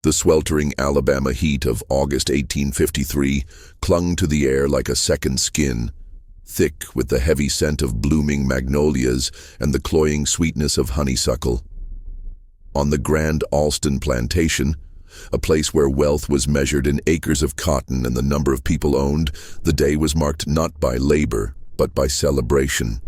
The sweltering Alabama heat of August 1853 clung to the air like a second skin, thick with the heavy scent of blooming magnolias and the cloying sweetness of honeysuckle. On the Grand Alston plantation, a place where wealth was measured in acres of cotton and the number of people owned, the day was marked not by labor, but by celebration.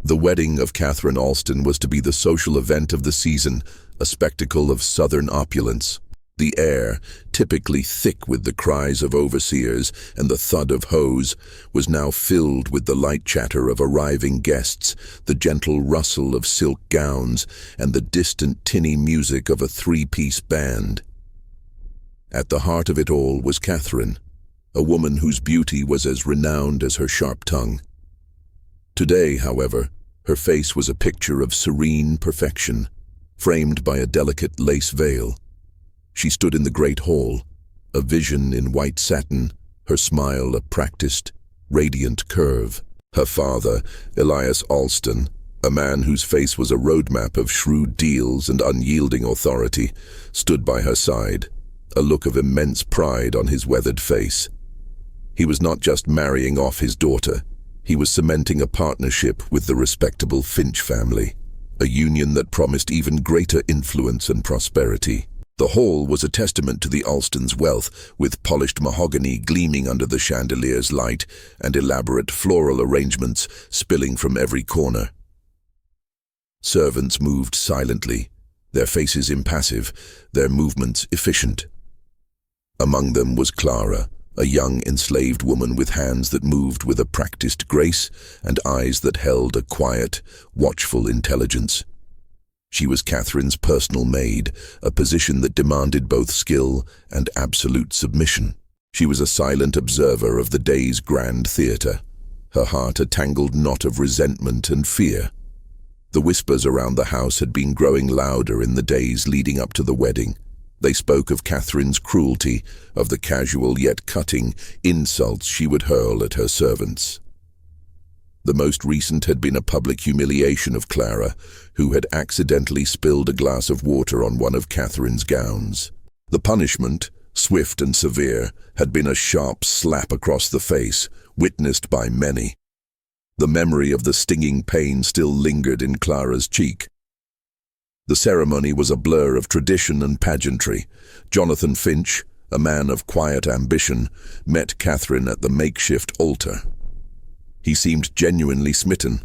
The wedding of Catherine Alston was to be the social event of the season, a spectacle of southern opulence. The air, typically thick with the cries of overseers and the thud of hoes, was now filled with the light chatter of arriving guests, the gentle rustle of silk gowns, and the distant tinny music of a three-piece band. At the heart of it all was Catherine, a woman whose beauty was as renowned as her sharp tongue. Today, however, her face was a picture of serene perfection, framed by a delicate lace veil. She stood in the great hall, a vision in white satin, her smile a practiced, radiant curve. Her father, Elias Alston, a man whose face was a roadmap of shrewd deals and unyielding authority, stood by her side, a look of immense pride on his weathered face. He was not just marrying off his daughter, he was cementing a partnership with the respectable Finch family, a union that promised even greater influence and prosperity. The hall was a testament to the Alstons' wealth, with polished mahogany gleaming under the chandelier's light and elaborate floral arrangements spilling from every corner. Servants moved silently, their faces impassive, their movements efficient. Among them was Clara, a young enslaved woman with hands that moved with a practiced grace and eyes that held a quiet, watchful intelligence. She was Catherine's personal maid, a position that demanded both skill and absolute submission. She was a silent observer of the day's grand theatre, her heart a tangled knot of resentment and fear. The whispers around the house had been growing louder in the days leading up to the wedding. They spoke of Catherine's cruelty, of the casual yet cutting insults she would hurl at her servants. The most recent had been a public humiliation of Clara, who had accidentally spilled a glass of water on one of Catherine's gowns. The punishment, swift and severe, had been a sharp slap across the face, witnessed by many. The memory of the stinging pain still lingered in Clara's cheek. The ceremony was a blur of tradition and pageantry. Jonathan Finch, a man of quiet ambition, met Catherine at the makeshift altar. He seemed genuinely smitten,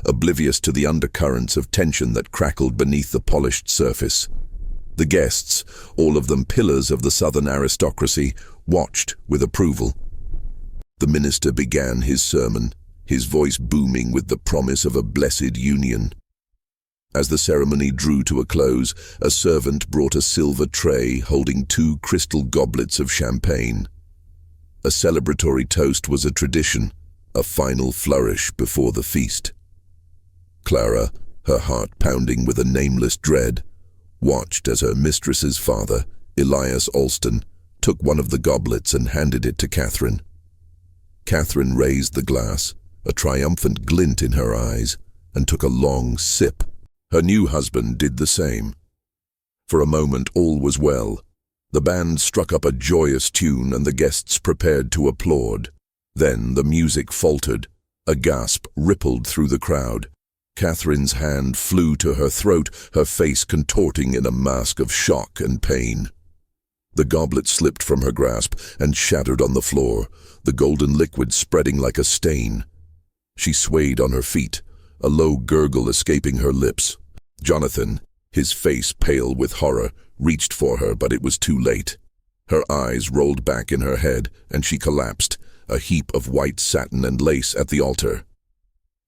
oblivious to the undercurrents of tension that crackled beneath the polished surface. The guests, all of them pillars of the southern aristocracy, watched with approval. The minister began his sermon, his voice booming with the promise of a blessed union. As the ceremony drew to a close, a servant brought a silver tray holding 2 crystal goblets of champagne. A celebratory toast was a tradition, a final flourish before the feast. Clara, her heart pounding with a nameless dread, watched as her mistress's father, Elias Alston, took one of the goblets and handed it to Catherine. Catherine raised the glass, a triumphant glint in her eyes, and took a long sip. Her new husband did the same. For a moment all was well. The band struck up a joyous tune and the guests prepared to applaud. Then the music faltered. A gasp rippled through the crowd. Catherine's hand flew to her throat, her face contorting in a mask of shock and pain. The goblet slipped from her grasp and shattered on the floor, the golden liquid spreading like a stain. She swayed on her feet, a low gurgle escaping her lips. Jonathan, his face pale with horror, reached for her, but it was too late. Her eyes rolled back in her head, and she collapsed, a heap of white satin and lace at the altar.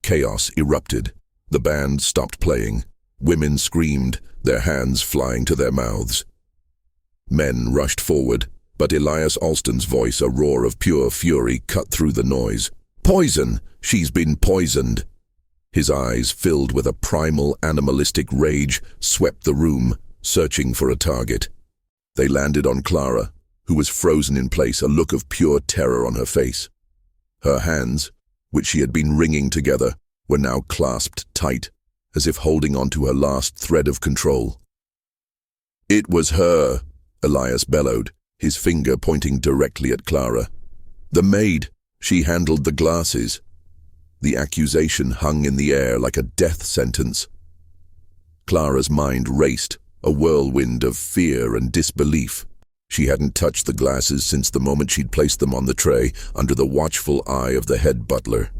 Chaos erupted. The band stopped playing. Women screamed, their hands flying to their mouths. Men rushed forward, but Elias Alston's voice, a roar of pure fury, cut through the noise. "Poison! She's been poisoned!" His eyes, filled with a primal, animalistic rage, swept the room, searching for a target. They landed on Clara, who was frozen in place, a look of pure terror on her face. Her hands, which she had been wringing together, were now clasped tight, as if holding on to her last thread of control. "It was her," Elias bellowed, his finger pointing directly at Clara. "The maid. She handled the glasses." The accusation hung in the air like a death sentence. Clara's mind raced, a whirlwind of fear and disbelief. She hadn't touched the glasses since the moment she'd placed them on the tray under the watchful eye of the head butler.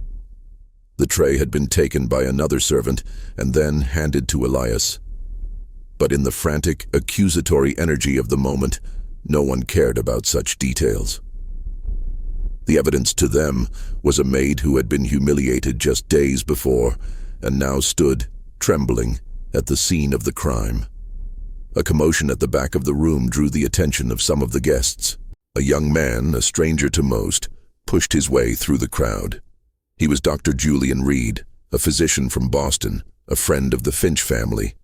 The tray had been taken by another servant and then handed to Elias. But in the frantic, accusatory energy of the moment, no one cared about such details. The evidence to them was a maid who had been humiliated just days before and now stood, trembling, at the scene of the crime. A commotion at the back of the room drew the attention of some of the guests. A young man, a stranger to most, pushed his way through the crowd. He was Dr. Julian Reed, a physician from Boston, a friend of the Finch family.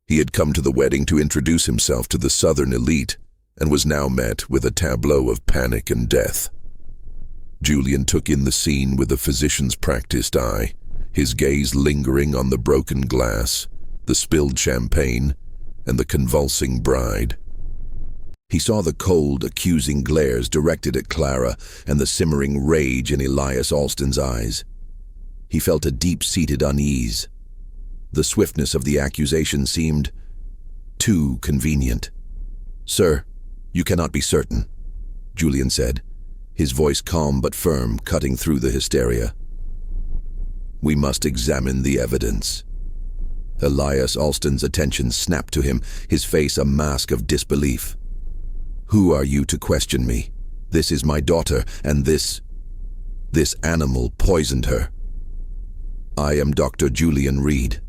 He had come to the wedding to introduce himself to the Southern elite and was now met with a tableau of panic and death. Julian took in the scene with a physician's practiced eye, his gaze lingering on the broken glass, the spilled champagne, and the convulsing bride. He saw the cold, accusing glares directed at Clara and the simmering rage in Elias Alston's eyes. He felt a deep-seated unease. The swiftness of the accusation seemed too convenient. "Sir, you cannot be certain," Julian said, his voice calm but firm, cutting through the hysteria. "We must examine the evidence." Elias Alston's attention snapped to him, his face a mask of disbelief. "Who are you to question me? This is my daughter, and this animal poisoned her. I am Dr. Julian Reed."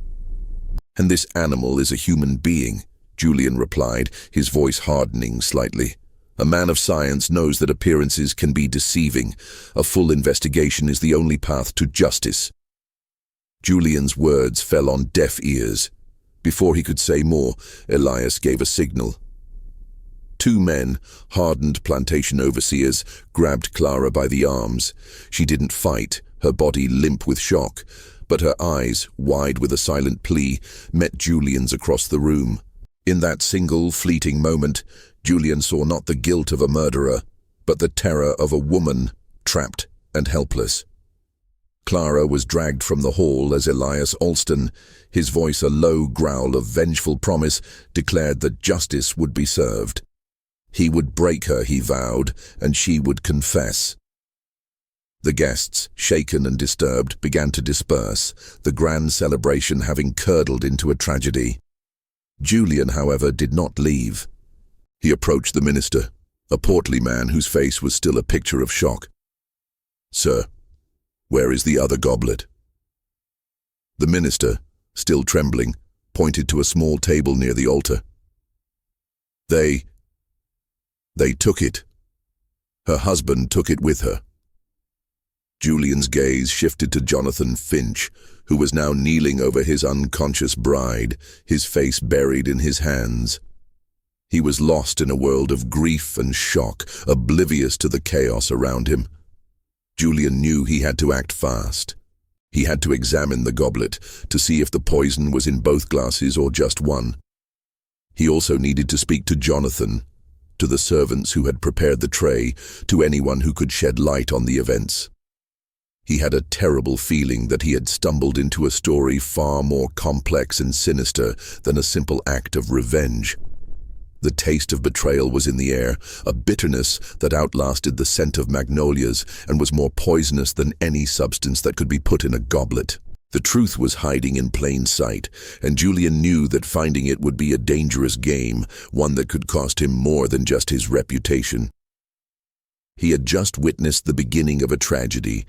"And this animal is a human being," Julian replied, his voice hardening slightly. "A man of science knows that appearances can be deceiving. A full investigation is the only path to justice." Julian's words fell on deaf ears. Before he could say more, Elias gave a signal. Two men, hardened plantation overseers, grabbed Clara by the arms. She didn't fight, her body limp with shock, but her eyes, wide with a silent plea, met Julian's across the room. In that single, fleeting moment, Julian saw not the guilt of a murderer, but the terror of a woman, trapped and helpless. Clara was dragged from the hall as Elias Alston, his voice a low growl of vengeful promise, declared that justice would be served. He would break her, he vowed, and she would confess. The guests, shaken and disturbed, began to disperse, the grand celebration having curdled into a tragedy. Julian, however, did not leave. He approached the minister, a portly man whose face was still a picture of shock. "Sir, where is the other goblet?" The minister, still trembling, pointed to a small table near the altar. They took it. Her husband took it with her." Julian's gaze shifted to Jonathan Finch, who was now kneeling over his unconscious bride, his face buried in his hands. He was lost in a world of grief and shock, oblivious to the chaos around him. Julian knew he had to act fast. He had to examine the goblet to see if the poison was in both glasses or just one. He also needed to speak to Jonathan, to the servants who had prepared the tray, to anyone who could shed light on the events. He had a terrible feeling that he had stumbled into a story far more complex and sinister than a simple act of revenge. The taste of betrayal was in the air, a bitterness that outlasted the scent of magnolias and was more poisonous than any substance that could be put in a goblet. The truth was hiding in plain sight, and Julian knew that finding it would be a dangerous game, one that could cost him more than just his reputation. He had just witnessed the beginning of a tragedy,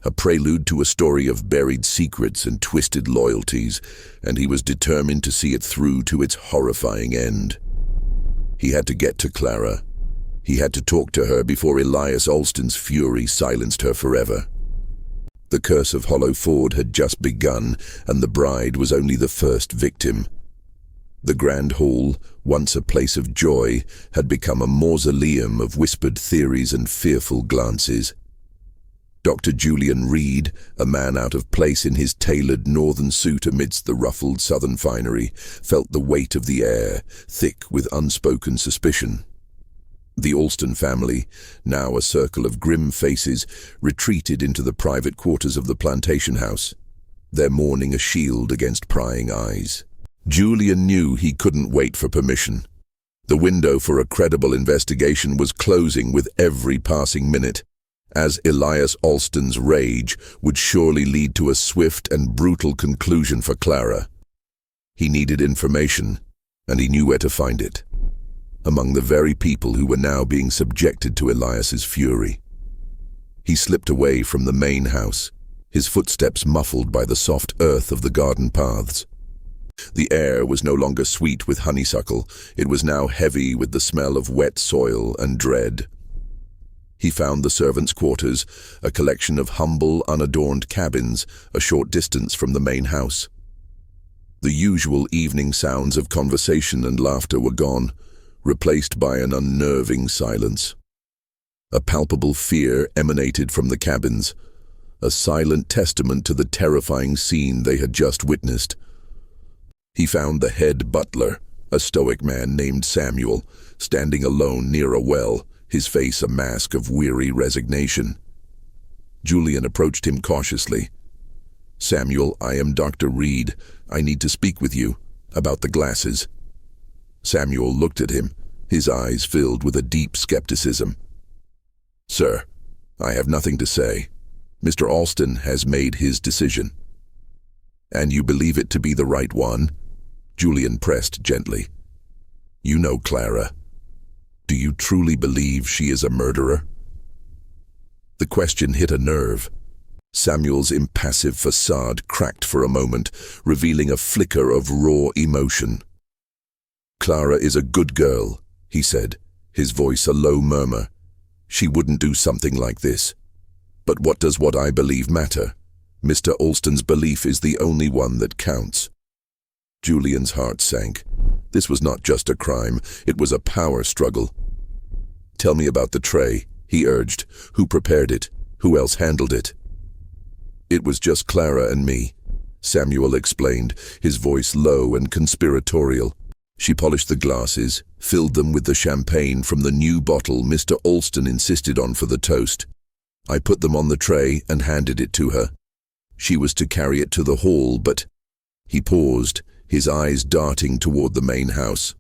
a prelude to a story of buried secrets and twisted loyalties, and he was determined to see it through to its horrifying end. He had to get to Clara. He had to talk to her before Elias Alston's fury silenced her forever. The curse of Hollow Ford had just begun, and the bride was only the first victim. The grand hall, once a place of joy, had become a mausoleum of whispered theories and fearful glances. Dr. Julian Reed, a man out of place in his tailored northern suit amidst the ruffled southern finery, felt the weight of the air, thick with unspoken suspicion. The Alston family, now a circle of grim faces, retreated into the private quarters of the plantation house, their mourning a shield against prying eyes. Julian knew he couldn't wait for permission. The window for a credible investigation was closing with every passing minute, as Elias Alston's rage would surely lead to a swift and brutal conclusion for Clara. He needed information, and he knew where to find it. Among the very people who were now being subjected to Elias's fury. He slipped away from the main house, his footsteps muffled by the soft earth of the garden paths. The air was no longer sweet with honeysuckle, it was now heavy with the smell of wet soil and dread. He found the servants' quarters, a collection of humble, unadorned cabins, a short distance from the main house. The usual evening sounds of conversation and laughter were gone, replaced by an unnerving silence. A palpable fear emanated from the cabins, a silent testament to the terrifying scene they had just witnessed. He found the head butler, a stoic man named Samuel, standing alone near a well, his face a mask of weary resignation. Julian approached him cautiously. "Samuel, I am Dr. Reed. I need to speak with you about the glasses." Samuel looked at him, his eyes filled with a deep skepticism. "Sir, I have nothing to say. Mr. Alston has made his decision." "And you believe it to be the right one?" Julian pressed gently. "You know Clara. Do you truly believe she is a murderer?" The question hit a nerve. Samuel's impassive facade cracked for a moment, revealing a flicker of raw emotion. "Clara is a good girl," he said, his voice a low murmur. "She wouldn't do something like this. But what does what I believe matter? Mr. Alston's belief is the only one that counts." Julian's heart sank. This was not just a crime, it was a power struggle. "Tell me about the tray," he urged. "Who prepared it? Who else handled it?" "It was just Clara and me," Samuel explained, his voice low and conspiratorial. "She polished the glasses, filled them with the champagne from the new bottle Mr. Alston insisted on for the toast. I put them on the tray and handed it to her. She was to carry it to the hall, but—" He paused, his eyes darting toward the main house.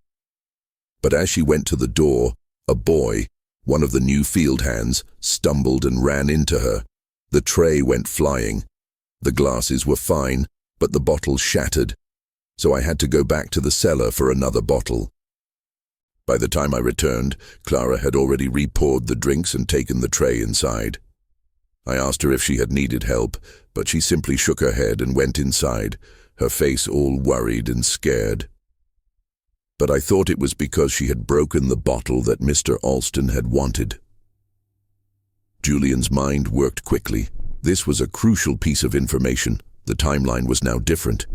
But as she went to the door, a boy, one of the new field hands, stumbled and ran into her. The tray went flying. The glasses were fine, but the bottle shattered, so I had to go back to the cellar for another bottle. By the time I returned, Clara had already re-poured the drinks and taken the tray inside. I asked her if she had needed help, but she simply shook her head and went inside, her face all worried and scared. But I thought it was because she had broken the bottle that Mr. Alston had wanted. Julian's mind worked quickly. This was a crucial piece of information. The timeline was now different.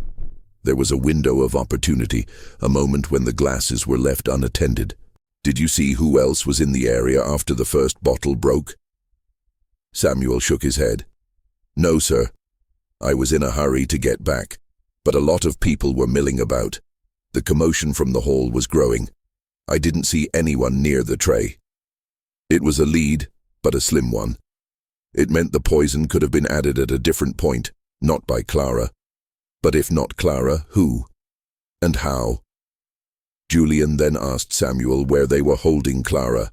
There was a window of opportunity, a moment when the glasses were left unattended. "Did you see who else was in the area after the first bottle broke?" Samuel shook his head. "No, sir. I was in a hurry to get back, but a lot of people were milling about. The commotion from the hall was growing. I didn't see anyone near the tray." It was a lead, but a slim one. It meant the poison could have been added at a different point, not by Clara. But if not Clara, who? And how? Julian then asked Samuel where they were holding Clara.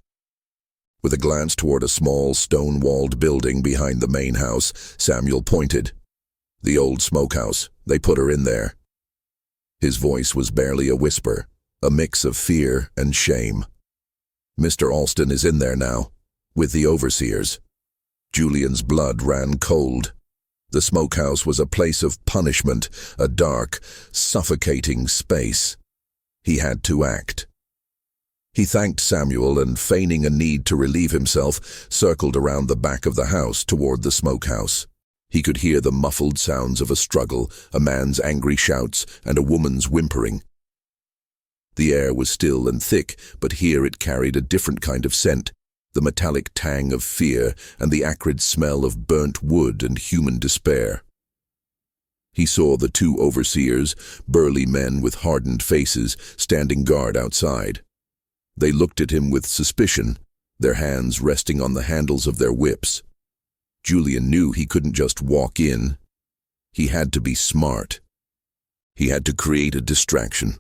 With a glance toward a small, stone-walled building behind the main house, Samuel pointed. "The old smokehouse. They put her in there." His voice was barely a whisper, a mix of fear and shame. "Mr. Alston is in there now, with the overseers." Julian's blood ran cold. The smokehouse was a place of punishment, a dark, suffocating space. He had to act. He thanked Samuel and, feigning a need to relieve himself, circled around the back of the house toward the smokehouse. He could hear the muffled sounds of a struggle, a man's angry shouts, and a woman's whimpering. The air was still and thick, but here it carried a different kind of scent, the metallic tang of fear and the acrid smell of burnt wood and human despair. He saw the two overseers, burly men with hardened faces, standing guard outside. They looked at him with suspicion, their hands resting on the handles of their whips. Julian knew he couldn't just walk in. He had to be smart. He had to create a distraction.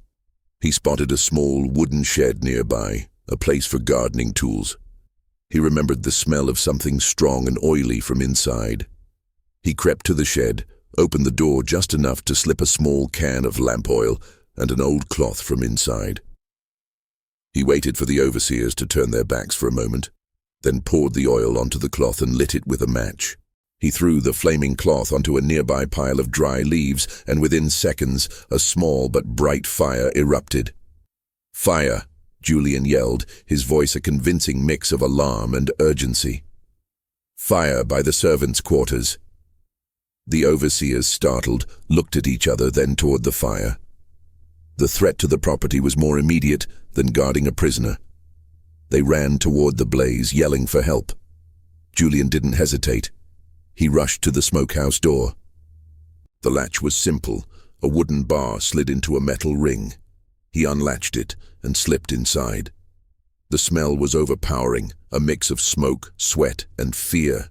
He spotted a small wooden shed nearby, a place for gardening tools. He remembered the smell of something strong and oily from inside. He crept to the shed, opened the door just enough to slip a small can of lamp oil and an old cloth from inside. He waited for the overseers to turn their backs for a moment, then poured the oil onto the cloth and lit it with a match. He threw the flaming cloth onto a nearby pile of dry leaves, and within seconds, a small but bright fire erupted. "Fire!" Julian yelled, his voice a convincing mix of alarm and urgency. "Fire by the servants' quarters." The overseers, startled, looked at each other, then toward the fire. The threat to the property was more immediate than guarding a prisoner. They ran toward the blaze, yelling for help. Julian didn't hesitate. He rushed to the smokehouse door. The latch was simple. A wooden bar slid into a metal ring. He unlatched it and slipped inside. The smell was overpowering, a mix of smoke, sweat, and fear.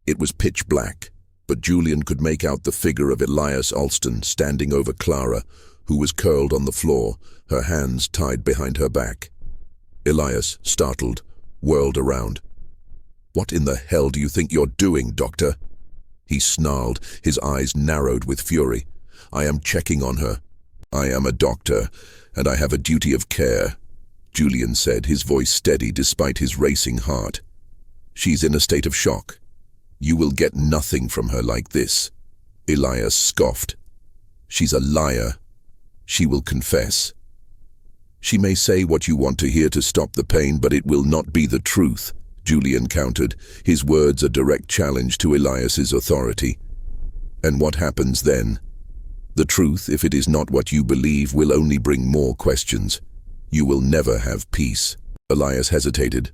It was pitch black, but Julian could make out the figure of Elias Alston standing over Clara, who was curled on the floor, her hands tied behind her back. Elias, startled, whirled around. "What in the hell do you think you're doing, Doctor?" He snarled, his eyes narrowed with fury. "I am checking on her. I am a doctor, and I have a duty of care," Julian said, his voice steady despite his racing heart. "She's in a state of shock. You will get nothing from her like this." Elias scoffed. "She's a liar. She will confess. She may say what you want to hear to stop the pain, but it will not be the truth," Julian countered, his words a direct challenge to Elias's authority. "And what happens then? The truth, if it is not what you believe, will only bring more questions. You will never have peace." Elias hesitated.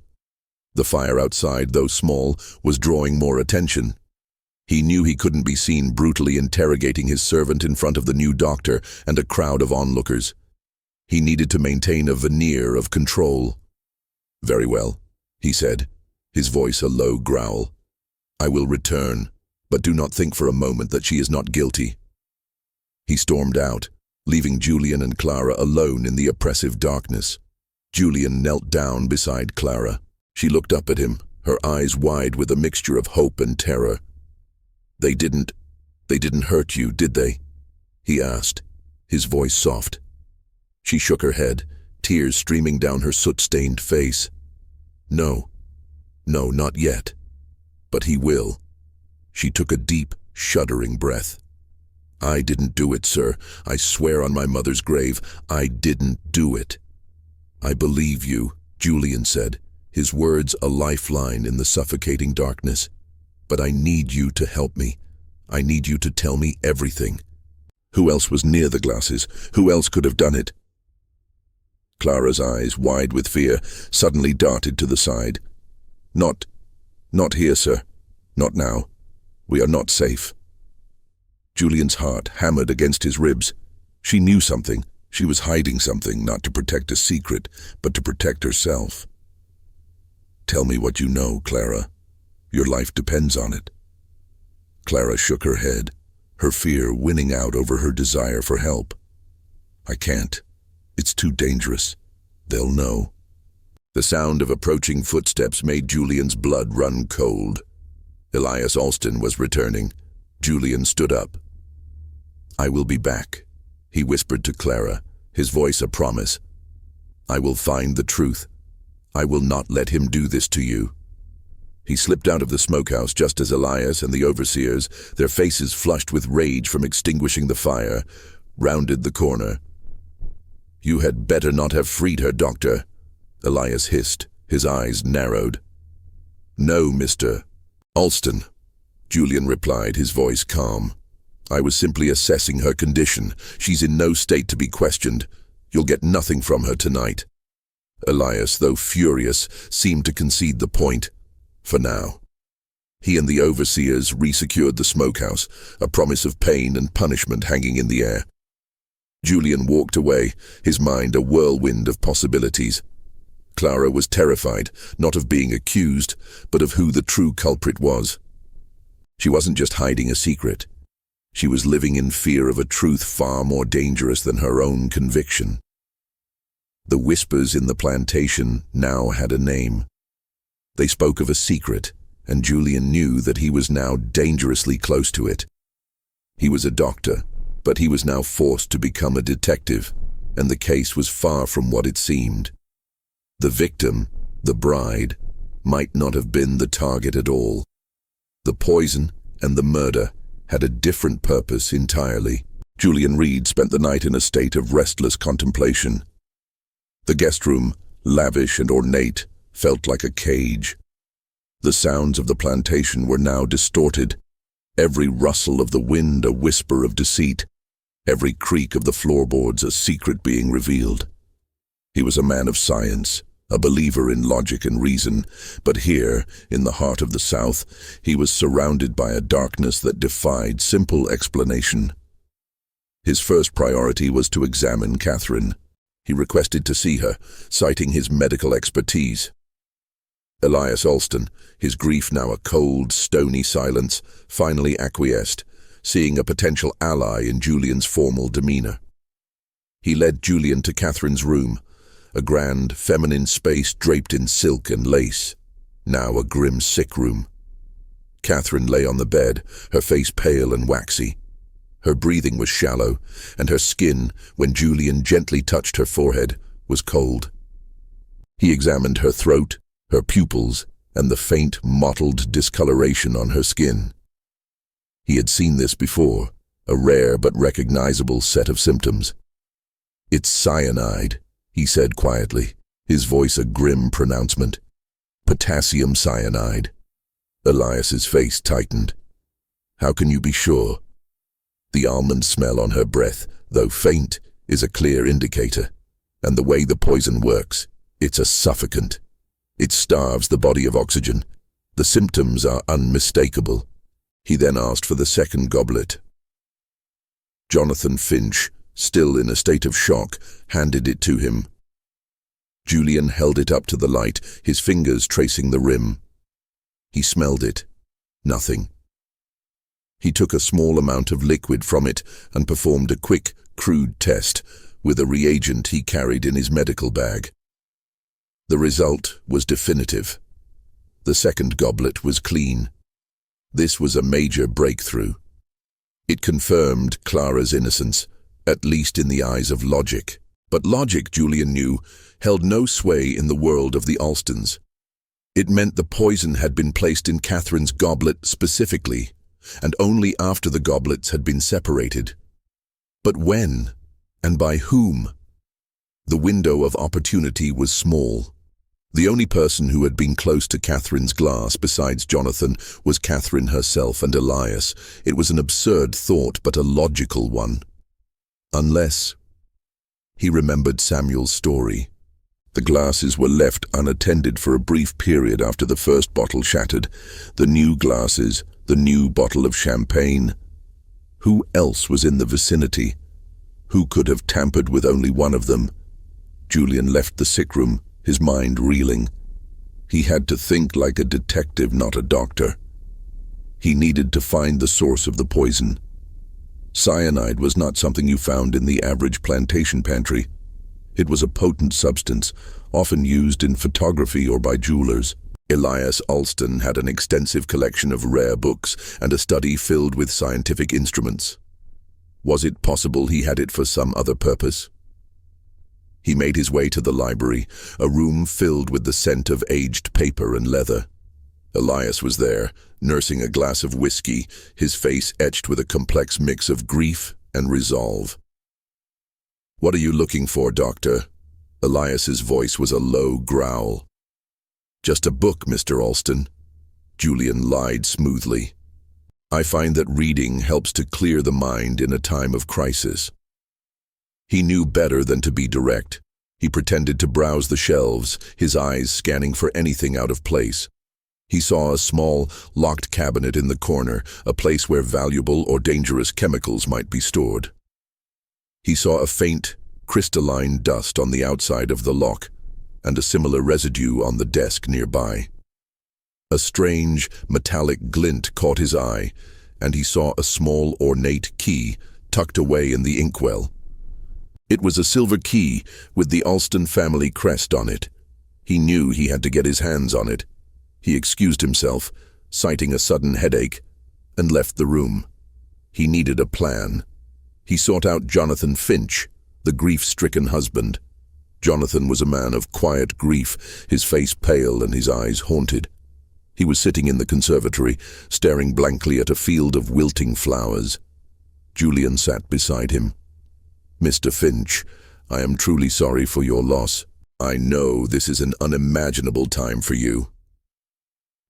The fire outside, though small, was drawing more attention. He knew he couldn't be seen brutally interrogating his servant in front of the new doctor and a crowd of onlookers. He needed to maintain a veneer of control. "Very well," he said, his voice a low growl. "I will return, but do not think for a moment that she is not guilty." He stormed out, leaving Julian and Clara alone in the oppressive darkness. Julian knelt down beside Clara. She looked up at him, her eyes wide with a mixture of hope and terror. They didn't hurt you, did they?" he asked, his voice soft. She shook her head, tears streaming down her soot-stained face. No, not yet. But he will." She took a deep, shuddering breath. "I didn't do it, sir. I swear on my mother's grave, I didn't do it." "I believe you," Julian said, his words a lifeline in the suffocating darkness. "But I need you to help me. I need you to tell me everything." Who else was near the glasses? Who else could have done it? Clara's eyes, wide with fear, suddenly darted to the side. Not here, sir. Not now. We are not safe." Julian's heart hammered against his ribs. She knew something. She was hiding something, not to protect a secret, but to protect herself. "Tell me what you know, Clara. Your life depends on it." Clara shook her head, her fear winning out over her desire for help. "I can't. It's too dangerous. They'll know." The sound of approaching footsteps made Julian's blood run cold. Elias Alston was returning. Julian stood up. "I will be back," he whispered to Clara, his voice a promise. "I will find the truth. I will not let him do this to you." He slipped out of the smokehouse just as Elias and the overseers, their faces flushed with rage from extinguishing the fire, rounded the corner. "You had better not have freed her, Doctor," Elias hissed, his eyes narrowed. "No, Mr. Alston," Julian replied, his voice calm. "I was simply assessing her condition. She's in no state to be questioned. You'll get nothing from her tonight." Elias, though furious, seemed to concede the point, for now. He and the overseers resecured the smokehouse, a promise of pain and punishment hanging in the air. Julian walked away, his mind a whirlwind of possibilities. Clara was terrified, not of being accused, but of who the true culprit was. She wasn't just hiding a secret. She was living in fear of a truth far more dangerous than her own conviction. The whispers in the plantation now had a name. They spoke of a secret, and Julian knew that he was now dangerously close to it. He was a doctor, but he was now forced to become a detective, and the case was far from what it seemed. The victim, the bride, might not have been the target at all. The poison and the murder had a different purpose entirely. Julian Reed spent the night in a state of restless contemplation. The guest room, lavish and ornate, felt like a cage. The sounds of the plantation were now distorted, every rustle of the wind a whisper of deceit, every creak of the floorboards a secret being revealed. He was a man of science, a believer in logic and reason, but here, in the heart of the South, he was surrounded by a darkness that defied simple explanation. His first priority was to examine Catherine. He requested to see her, citing his medical expertise. Elias Alston, his grief now a cold, stony silence, finally acquiesced, seeing a potential ally in Julian's formal demeanor. He led Julian to Catherine's room, a grand, feminine space draped in silk and lace, now a grim sick room. Catherine lay on the bed, her face pale and waxy. Her breathing was shallow, and her skin, when Julian gently touched her forehead, was cold. He examined her throat, her pupils, and the faint, mottled discoloration on her skin. He had seen this before, a rare but recognizable set of symptoms. "It's cyanide," he said quietly, his voice a grim pronouncement. "Potassium cyanide." Elias's face tightened. "How can you be sure?" "The almond smell on her breath, though faint, is a clear indicator. And the way the poison works, it's a suffocant. It starves the body of oxygen. The symptoms are unmistakable." He then asked for the second goblet. Jonathan Finch, still in a state of shock, handed it to him. Julian held it up to the light, his fingers tracing the rim. He smelled it. Nothing. He took a small amount of liquid from it and performed a quick, crude test with a reagent he carried in his medical bag. The result was definitive. The second goblet was clean. This was a major breakthrough. It confirmed Clara's innocence, at least in the eyes of logic. But logic, Julian knew, held no sway in the world of the Alstons. It meant the poison had been placed in Catherine's goblet specifically, and only after the goblets had been separated. But when, and by whom? The window of opportunity was small. The only person who had been close to Catherine's glass besides Jonathan was Catherine herself and Elias. It was an absurd thought, but a logical one. Unless... He remembered Samuel's story. The glasses were left unattended for a brief period after the first bottle shattered. The new glasses, the new bottle of champagne. Who else was in the vicinity? Who could have tampered with only one of them? Julian left the sick room, his mind reeling. He had to think like a detective, not a doctor. He needed to find the source of the poison. Cyanide was not something you found in the average plantation pantry. It was a potent substance, often used in photography or by jewelers. Elias Alston had an extensive collection of rare books and a study filled with scientific instruments. Was it possible he had it for some other purpose? He made his way to the library, a room filled with the scent of aged paper and leather. Elias was there, nursing a glass of whiskey, his face etched with a complex mix of grief and resolve. "What are you looking for, Doctor?" Elias's voice was a low growl. "Just a book, Mr. Alston." Julian lied smoothly. "I find that reading helps to clear the mind in a time of crisis." He knew better than to be direct. He pretended to browse the shelves, his eyes scanning for anything out of place. He saw a small, locked cabinet in the corner, a place where valuable or dangerous chemicals might be stored. He saw a faint, crystalline dust on the outside of the lock, and a similar residue on the desk nearby. A strange, metallic glint caught his eye, and he saw a small, ornate key tucked away in the inkwell. It was a silver key with the Alston family crest on it. He knew he had to get his hands on it. He excused himself, citing a sudden headache, and left the room. He needed a plan. He sought out Jonathan Finch, the grief-stricken husband. Jonathan was a man of quiet grief, his face pale and his eyes haunted. He was sitting in the conservatory, staring blankly at a field of wilting flowers. Julian sat beside him. "Mr. Finch, I am truly sorry for your loss. I know this is an unimaginable time for you."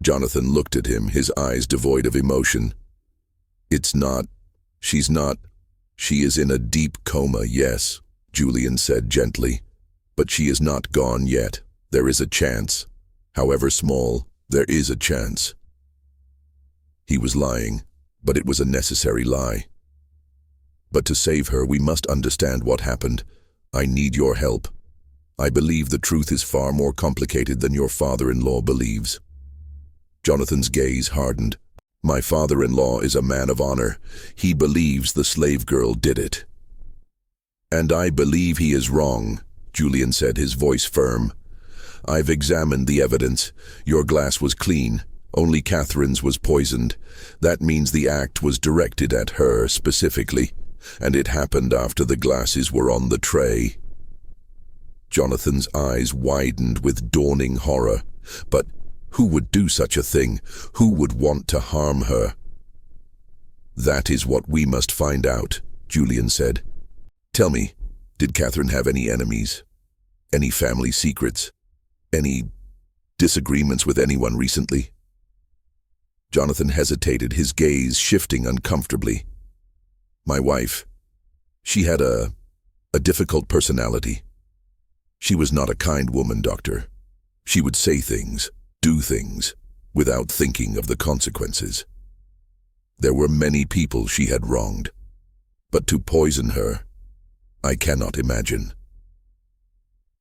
Jonathan looked at him, his eyes devoid of emotion. She's not. She is in a deep coma, yes," Julian said gently. "But she is not gone yet. There is a chance. However small, there is a chance." He was lying, but it was a necessary lie. "But to save her, we must understand what happened. I need your help. I believe the truth is far more complicated than your father-in-law believes." Jonathan's gaze hardened. "My father-in-law is a man of honor. He believes the slave girl did it." "And I believe he is wrong," Julian said, his voice firm. "I've examined the evidence. Your glass was clean. Only Catherine's was poisoned. That means the act was directed at her specifically, and it happened after the glasses were on the tray." Jonathan's eyes widened with dawning horror. But who would do such a thing? Who would want to harm her? "That is what we must find out," Julian said. "Tell me, did Catherine have any enemies? Any family secrets? Any disagreements with anyone recently?" Jonathan hesitated, his gaze shifting uncomfortably. "My wife, she had a difficult personality. She was not a kind woman, Doctor. She would say things, do things, without thinking of the consequences. There were many people she had wronged, but to poison her, I cannot imagine."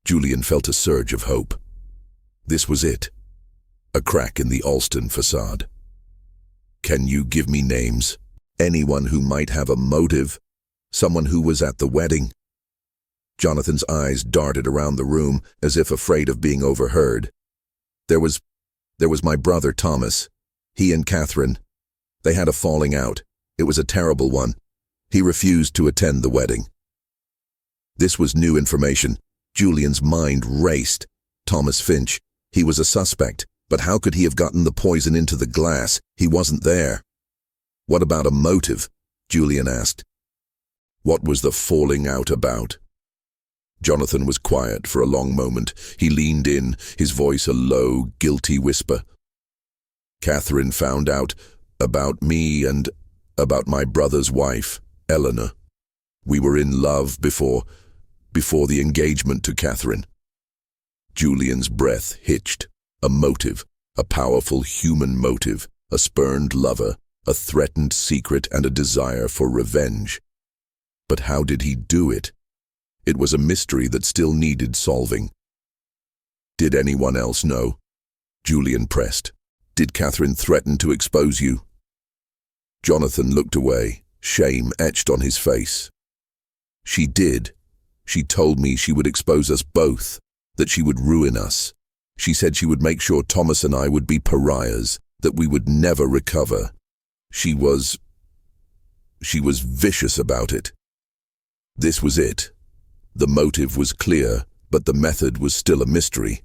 Julian felt a surge of hope. This was it. A crack in the Alston facade. "Can you give me names? Anyone who might have a motive? Someone who was at the wedding?" Jonathan's eyes darted around the room as if afraid of being overheard. There was my brother Thomas. He and Catherine. They had a falling out. It was a terrible one. He refused to attend the wedding. This was new information. Julian's mind raced. Thomas Finch. He was a suspect, but how could he have gotten the poison into the glass? He wasn't there. "What about a motive?" Julian asked. "What was the falling out about?" Jonathan was quiet for a long moment. He leaned in, his voice a low, guilty whisper. "Catherine found out about me and about my brother's wife, Eleanor. We were in love before the engagement to Catherine." Julian's breath hitched. A motive, a powerful human motive, a spurned lover, a threatened secret, and a desire for revenge. But how did he do it? It was a mystery that still needed solving. "Did anyone else know?" Julian pressed. "Did Catherine threaten to expose you?" Jonathan looked away, shame etched on his face. "She did. She told me she would expose us both, that she would ruin us. She said she would make sure Thomas and I would be pariahs, that we would never recover. She was vicious about it." This was it. The motive was clear, but the method was still a mystery.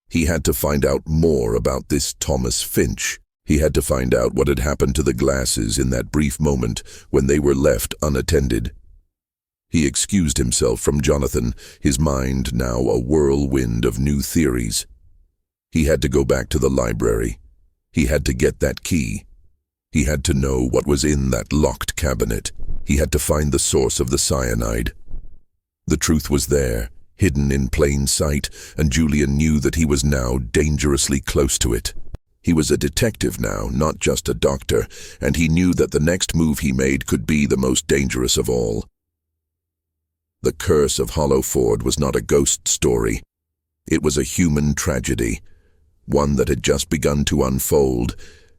He had to find out more about this Thomas Finch. He had to find out what had happened to the glasses in that brief moment when they were left unattended. He excused himself from Jonathan, his mind now a whirlwind of new theories. He had to go back to the library. He had to get that key. He had to know what was in that locked cabinet. He had to find the source of the cyanide. The truth was there. hidden in plain sight, and Julian knew that he was now dangerously close to it. He was a detective now, not just a doctor, and he knew that the next move he made could be the most dangerous of all. The curse of Hollowford was not a ghost story. It was a human tragedy, one that had just begun to unfold,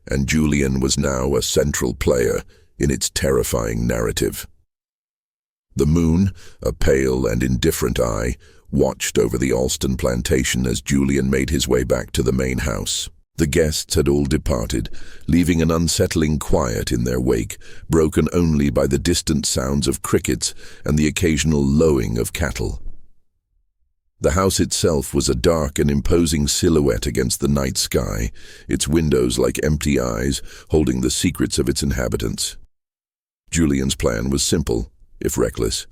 and Julian was now a central player in its terrifying narrative. The moon, a pale and indifferent eye, watched over the Alston plantation as Julian made his way back to the main house. The guests had all departed, leaving an unsettling quiet in their wake, broken only by the distant sounds of crickets and the occasional lowing of cattle. The house itself was a dark and imposing silhouette against the night sky, its windows like empty eyes, holding the secrets of its inhabitants. Julian's plan was simple, if reckless.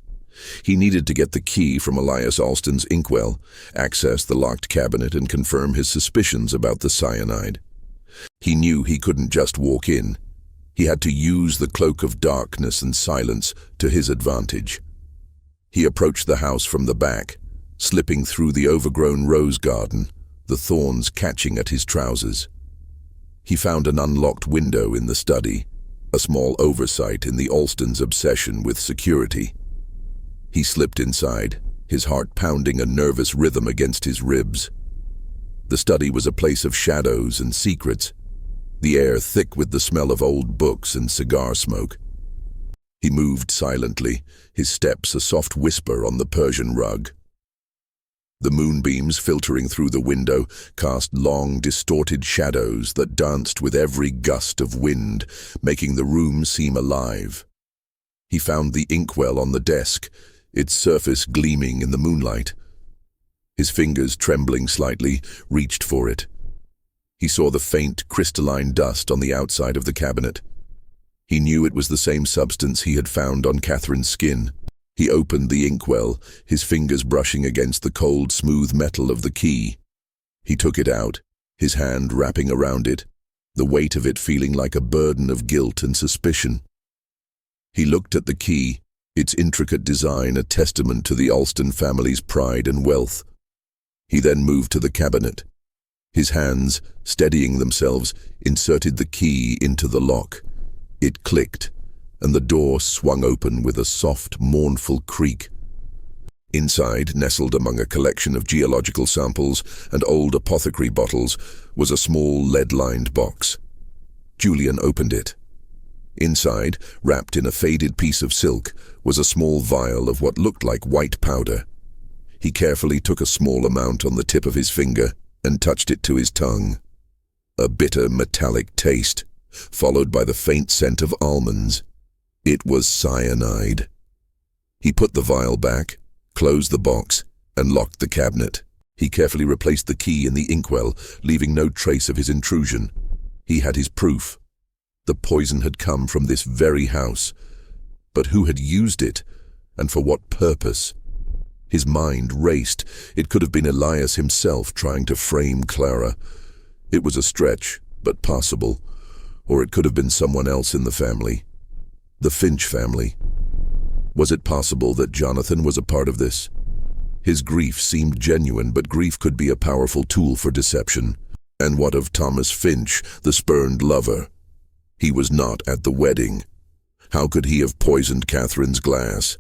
He needed to get the key from Elias Alston's inkwell, access the locked cabinet, and confirm his suspicions about the cyanide. He knew he couldn't just walk in. He had to use the cloak of darkness and silence to his advantage. He approached the house from the back, slipping through the overgrown rose garden, the thorns catching at his trousers. He found an unlocked window in the study, a small oversight in the Alstons' obsession with security. He slipped inside, his heart pounding a nervous rhythm against his ribs. The study was a place of shadows and secrets, the air thick with the smell of old books and cigar smoke. He moved silently, his steps a soft whisper on the Persian rug. The moonbeams filtering through the window cast long, distorted shadows that danced with every gust of wind, making the room seem alive. He found the inkwell on the desk, its surface gleaming in the moonlight. His fingers, trembling slightly, reached for it. He saw the faint, crystalline dust on the outside of the cabinet. He knew it was the same substance he had found on Catherine's skin. He opened the inkwell, his fingers brushing against the cold, smooth metal of the key. He took it out, his hand wrapping around it, the weight of it feeling like a burden of guilt and suspicion. He looked at the key, its intricate design a testament to the Alston family's pride and wealth. He then moved to the cabinet. His hands, steadying themselves, inserted the key into the lock. It clicked, and the door swung open with a soft, mournful creak. Inside, nestled among a collection of geological samples and old apothecary bottles, was a small lead-lined box. Julian opened it. Inside, wrapped in a faded piece of silk, was a small vial of what looked like white powder. He carefully took a small amount on the tip of his finger and touched it to his tongue. A bitter, metallic taste, followed by the faint scent of almonds. It was cyanide. He put the vial back, closed the box, and locked the cabinet. He carefully replaced the key in the inkwell, leaving no trace of his intrusion. He had his proof. The poison had come from this very house. But who had used it, and for what purpose? His mind raced. It could have been Elias himself trying to frame Clara. It was a stretch, but possible. Or it could have been someone else in the family. The Finch family. Was it possible that Jonathan was a part of this? His grief seemed genuine, but grief could be a powerful tool for deception. And what of Thomas Finch, the spurned lover? He was not at the wedding. How could he have poisoned Catherine's glass?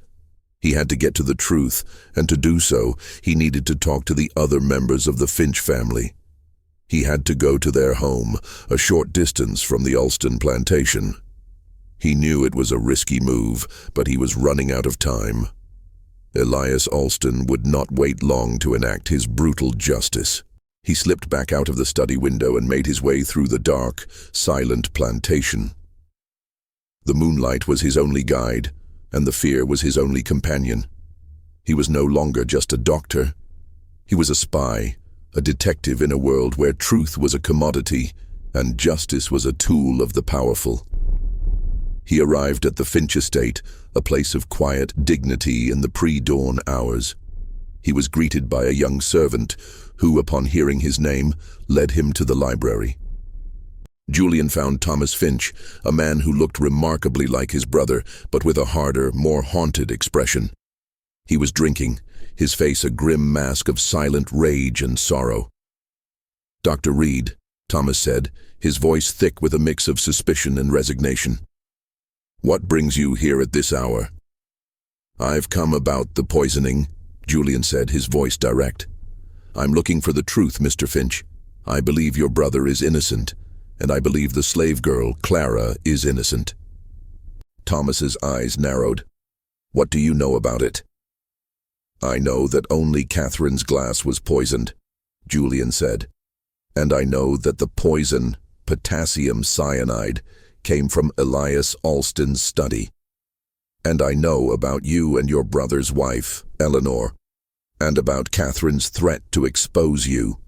He had to get to the truth, and to do so, he needed to talk to the other members of the Finch family. He had to go to their home, a short distance from the Alston plantation. He knew it was a risky move, but he was running out of time. Elias Alston would not wait long to enact his brutal justice. He slipped back out of the study window and made his way through the dark, silent plantation. The moonlight was his only guide, and the fear was his only companion. He was no longer just a doctor. He was a spy, a detective in a world where truth was a commodity and justice was a tool of the powerful. He arrived at the Finch estate, a place of quiet dignity in the pre-dawn hours. He was greeted by a young servant who, upon hearing his name, led him to the library. Julian found Thomas Finch, a man who looked remarkably like his brother, but with a harder, more haunted expression. He was drinking, his face a grim mask of silent rage and sorrow. "Dr. Reed," Thomas said, his voice thick with a mix of suspicion and resignation. "What brings you here at this hour?" "I've come about the poisoning," Julian said, his voice direct. "I'm looking for the truth, Mr. Finch. I believe your brother is innocent, and I believe the slave girl, Clara, is innocent." Thomas's eyes narrowed. "What do you know about it?" "I know that only Catherine's glass was poisoned," Julian said. "And I know that the poison, potassium cyanide, came from Elias Alston's study. And I know about you and your brother's wife, Eleanor, and about Catherine's threat to expose you."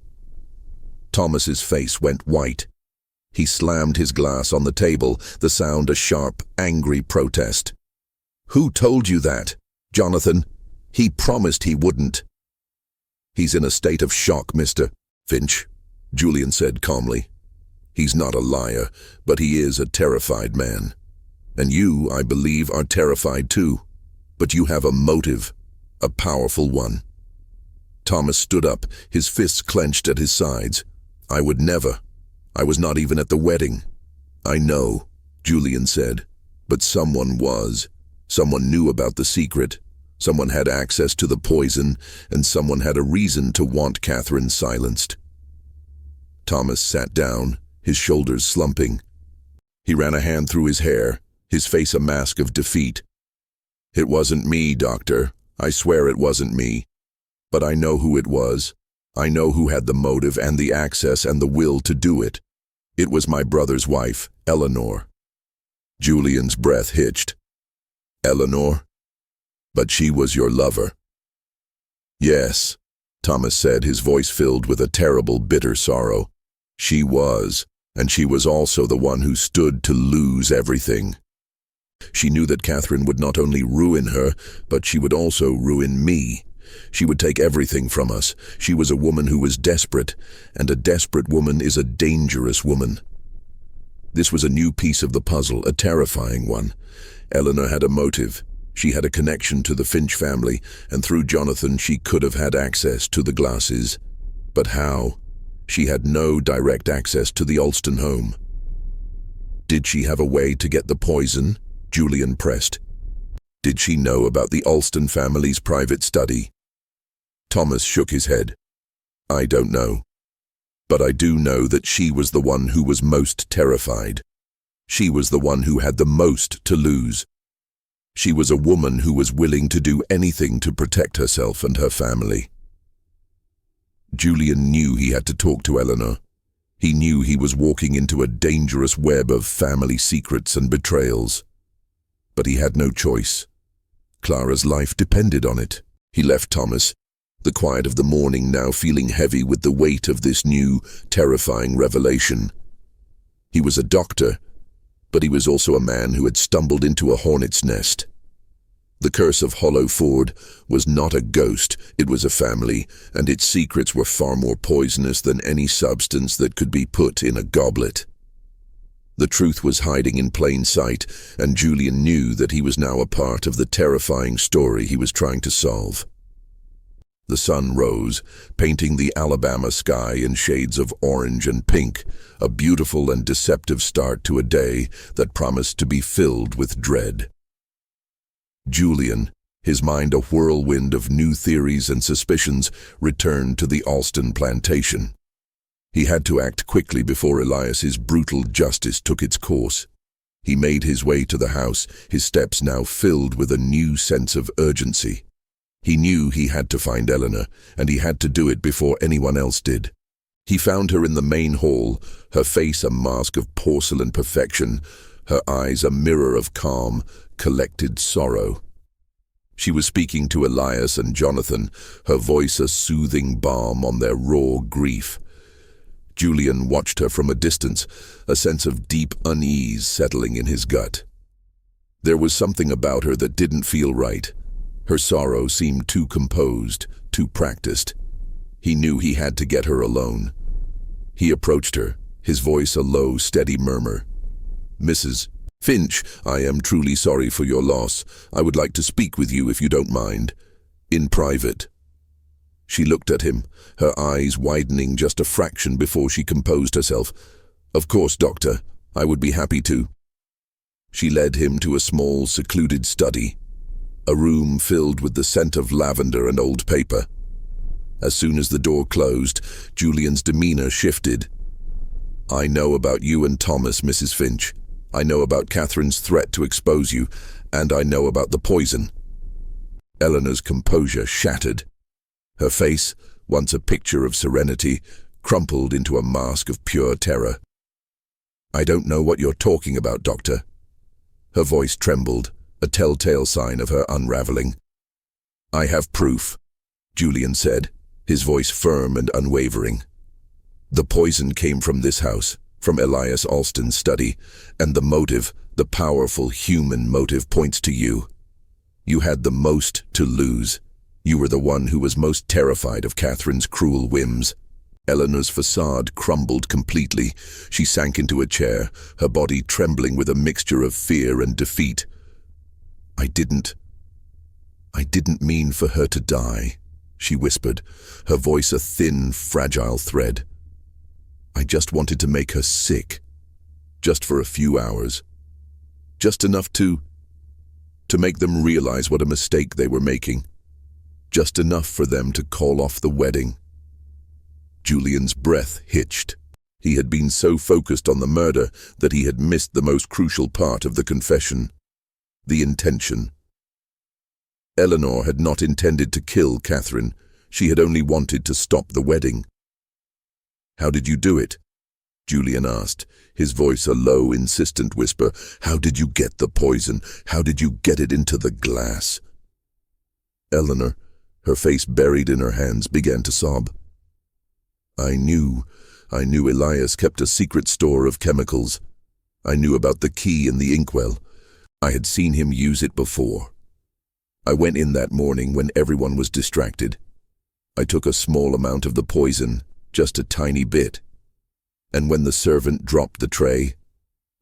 Thomas's face went white. He slammed his glass on the table, the sound a sharp, angry protest. "Who told you that, Jonathan? He promised he wouldn't." "He's in a state of shock, Mr. Finch," Julian said calmly. "He's not a liar, but he is a terrified man. And you, I believe, are terrified too. But you have a motive, a powerful one." Thomas stood up, his fists clenched at his sides. "I would never. I was not even at the wedding." "I know," Julian said, "but someone was. Someone knew about the secret. Someone had access to the poison, and someone had a reason to want Catherine silenced." Thomas sat down, his shoulders slumping. He ran a hand through his hair, his face a mask of defeat. "It wasn't me, Doctor. I swear it wasn't me. But I know who it was. I know who had the motive and the access and the will to do it. It was my brother's wife, Eleanor." Julian's breath hitched. "Eleanor? But she was your lover." "Yes," Thomas said, his voice filled with a terrible, bitter sorrow. "She was, and she was also the one who stood to lose everything. She knew that Catherine would not only ruin her, but she would also ruin me. She would take everything from us. She was a woman who was desperate, and a desperate woman is a dangerous woman." This was a new piece of the puzzle, a terrifying one. Eleanor had a motive. She had a connection to the Finch family, and through Jonathan she could have had access to the glasses. But how? She had no direct access to the Alston home. "Did she have a way to get the poison?" Julian pressed. "Did she know about the Alston family's private study?" Thomas shook his head. "I don't know. But I do know that she was the one who was most terrified. She was the one who had the most to lose. She was a woman who was willing to do anything to protect herself and her family." Julian knew he had to talk to Eleanor. He knew he was walking into a dangerous web of family secrets and betrayals. But he had no choice. Clara's life depended on it. He left Thomas, the quiet of the morning now feeling heavy with the weight of this new, terrifying revelation. He was a doctor, but he was also a man who had stumbled into a hornet's nest. The curse of Hollow Ford was not a ghost, it was a family, and its secrets were far more poisonous than any substance that could be put in a goblet. The truth was hiding in plain sight, and Julian knew that he was now a part of the terrifying story he was trying to solve. The sun rose, painting the Alabama sky in shades of orange and pink, a beautiful and deceptive start to a day that promised to be filled with dread. Julian, his mind a whirlwind of new theories and suspicions, returned to the Alston plantation. He had to act quickly before Elias's brutal justice took its course. He made his way to the house, his steps now filled with a new sense of urgency. He knew he had to find Eleanor, and he had to do it before anyone else did. He found her in the main hall, her face a mask of porcelain perfection, her eyes a mirror of calm, collected sorrow. She was speaking to Elias and Jonathan, her voice a soothing balm on their raw grief. Julian watched her from a distance, a sense of deep unease settling in his gut. There was something about her that didn't feel right. Her sorrow seemed too composed, too practiced. He knew he had to get her alone. He approached her, his voice a low, steady murmur. "Mrs. Finch, I am truly sorry for your loss. I would like to speak with you if you don't mind. In private." She looked at him, her eyes widening just a fraction before she composed herself. "Of course, Doctor. I would be happy to." She led him to a small, secluded study, a room filled with the scent of lavender and old paper. As soon as the door closed, Julian's demeanor shifted. "I know about you and Thomas, Mrs. Finch. I know about Catherine's threat to expose you, and I know about the poison." Eleanor's composure shattered. Her face, once a picture of serenity, crumpled into a mask of pure terror. "I don't know what you're talking about, Doctor." Her voice trembled, a telltale sign of her unraveling. "I have proof," Julian said, his voice firm and unwavering. "The poison came from this house, from Elias Alston's study, and the motive, the powerful human motive, points to you. You had the most to lose. You were the one who was most terrified of Catherine's cruel whims." Eleanor's facade crumbled completely. She sank into a chair, her body trembling with a mixture of fear and defeat. I didn't mean for her to die," she whispered, her voice a thin, fragile thread. "I just wanted to make her sick. Just for a few hours. Just enough to make them realize what a mistake they were making. Just enough for them to call off the wedding." Julian's breath hitched. He had been so focused on the murder that he had missed the most crucial part of the confession. The intention. Eleanor had not intended to kill Catherine. She had only wanted to stop the wedding. "How did you do it?" Julian asked, his voice a low, insistent whisper. "How did you get the poison? How did you get it into the glass?" Eleanor, her face buried in her hands, began to sob. I knew Elias kept a secret store of chemicals. I knew about the key in the inkwell. I had seen him use it before. I went in that morning when everyone was distracted. I took a small amount of the poison, just a tiny bit. And when the servant dropped the tray,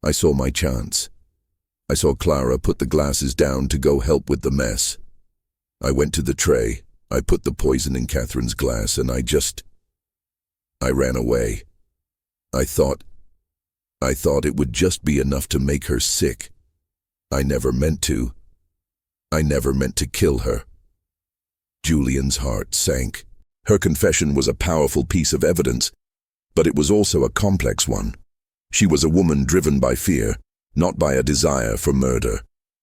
I saw my chance. I saw Clara put the glasses down to go help with the mess. I went to the tray, I put the poison in Catherine's glass, and I ran away. I thought it would just be enough to make her sick. I never meant to. I never meant to kill her. Julian's heart sank. Her confession was a powerful piece of evidence, but it was also a complex one. She was a woman driven by fear, not by a desire for murder.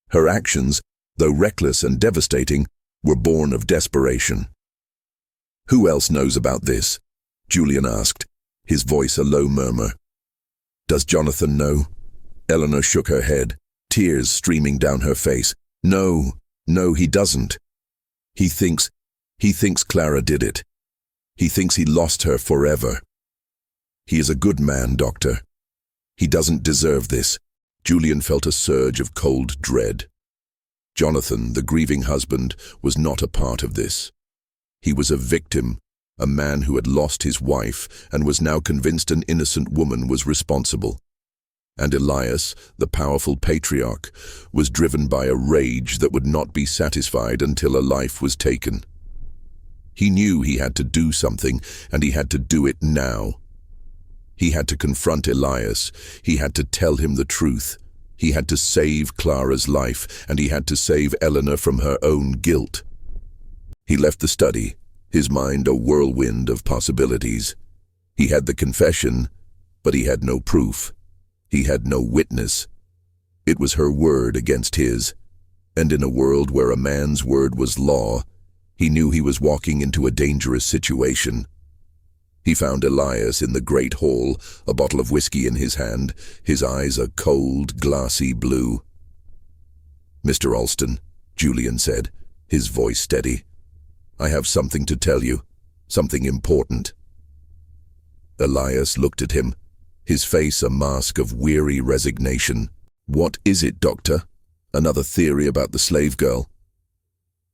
Her actions, though reckless and devastating, were born of desperation. "Who else knows about this?" Julian asked, his voice a low murmur. "Does Jonathan know?" Eleanor shook her head, tears streaming down her face. No, he doesn't. He thinks Clara did it. He thinks he lost her forever. He is a good man, Doctor. He doesn't deserve this." Julian felt a surge of cold dread. Jonathan, the grieving husband, was not a part of this. He was a victim, a man who had lost his wife and was now convinced an innocent woman was responsible. And Elias, the powerful patriarch, was driven by a rage that would not be satisfied until a life was taken. He knew he had to do something, and he had to do it now. He had to confront Elias. He had to tell him the truth. He had to save Clara's life, and he had to save Eleanor from her own guilt. He left the study, his mind a whirlwind of possibilities. He had the confession, but he had no proof. He had no witness. It was her word against his, and in a world where a man's word was law, he knew he was walking into a dangerous situation. He found Elias in the great hall, a bottle of whiskey in his hand, his eyes a cold, glassy blue. "Mr. Alston," Julian said, his voice steady, "I have something to tell you, something important." Elias looked at him, his face a mask of weary resignation. "What is it, Doctor? Another theory about the slave girl?"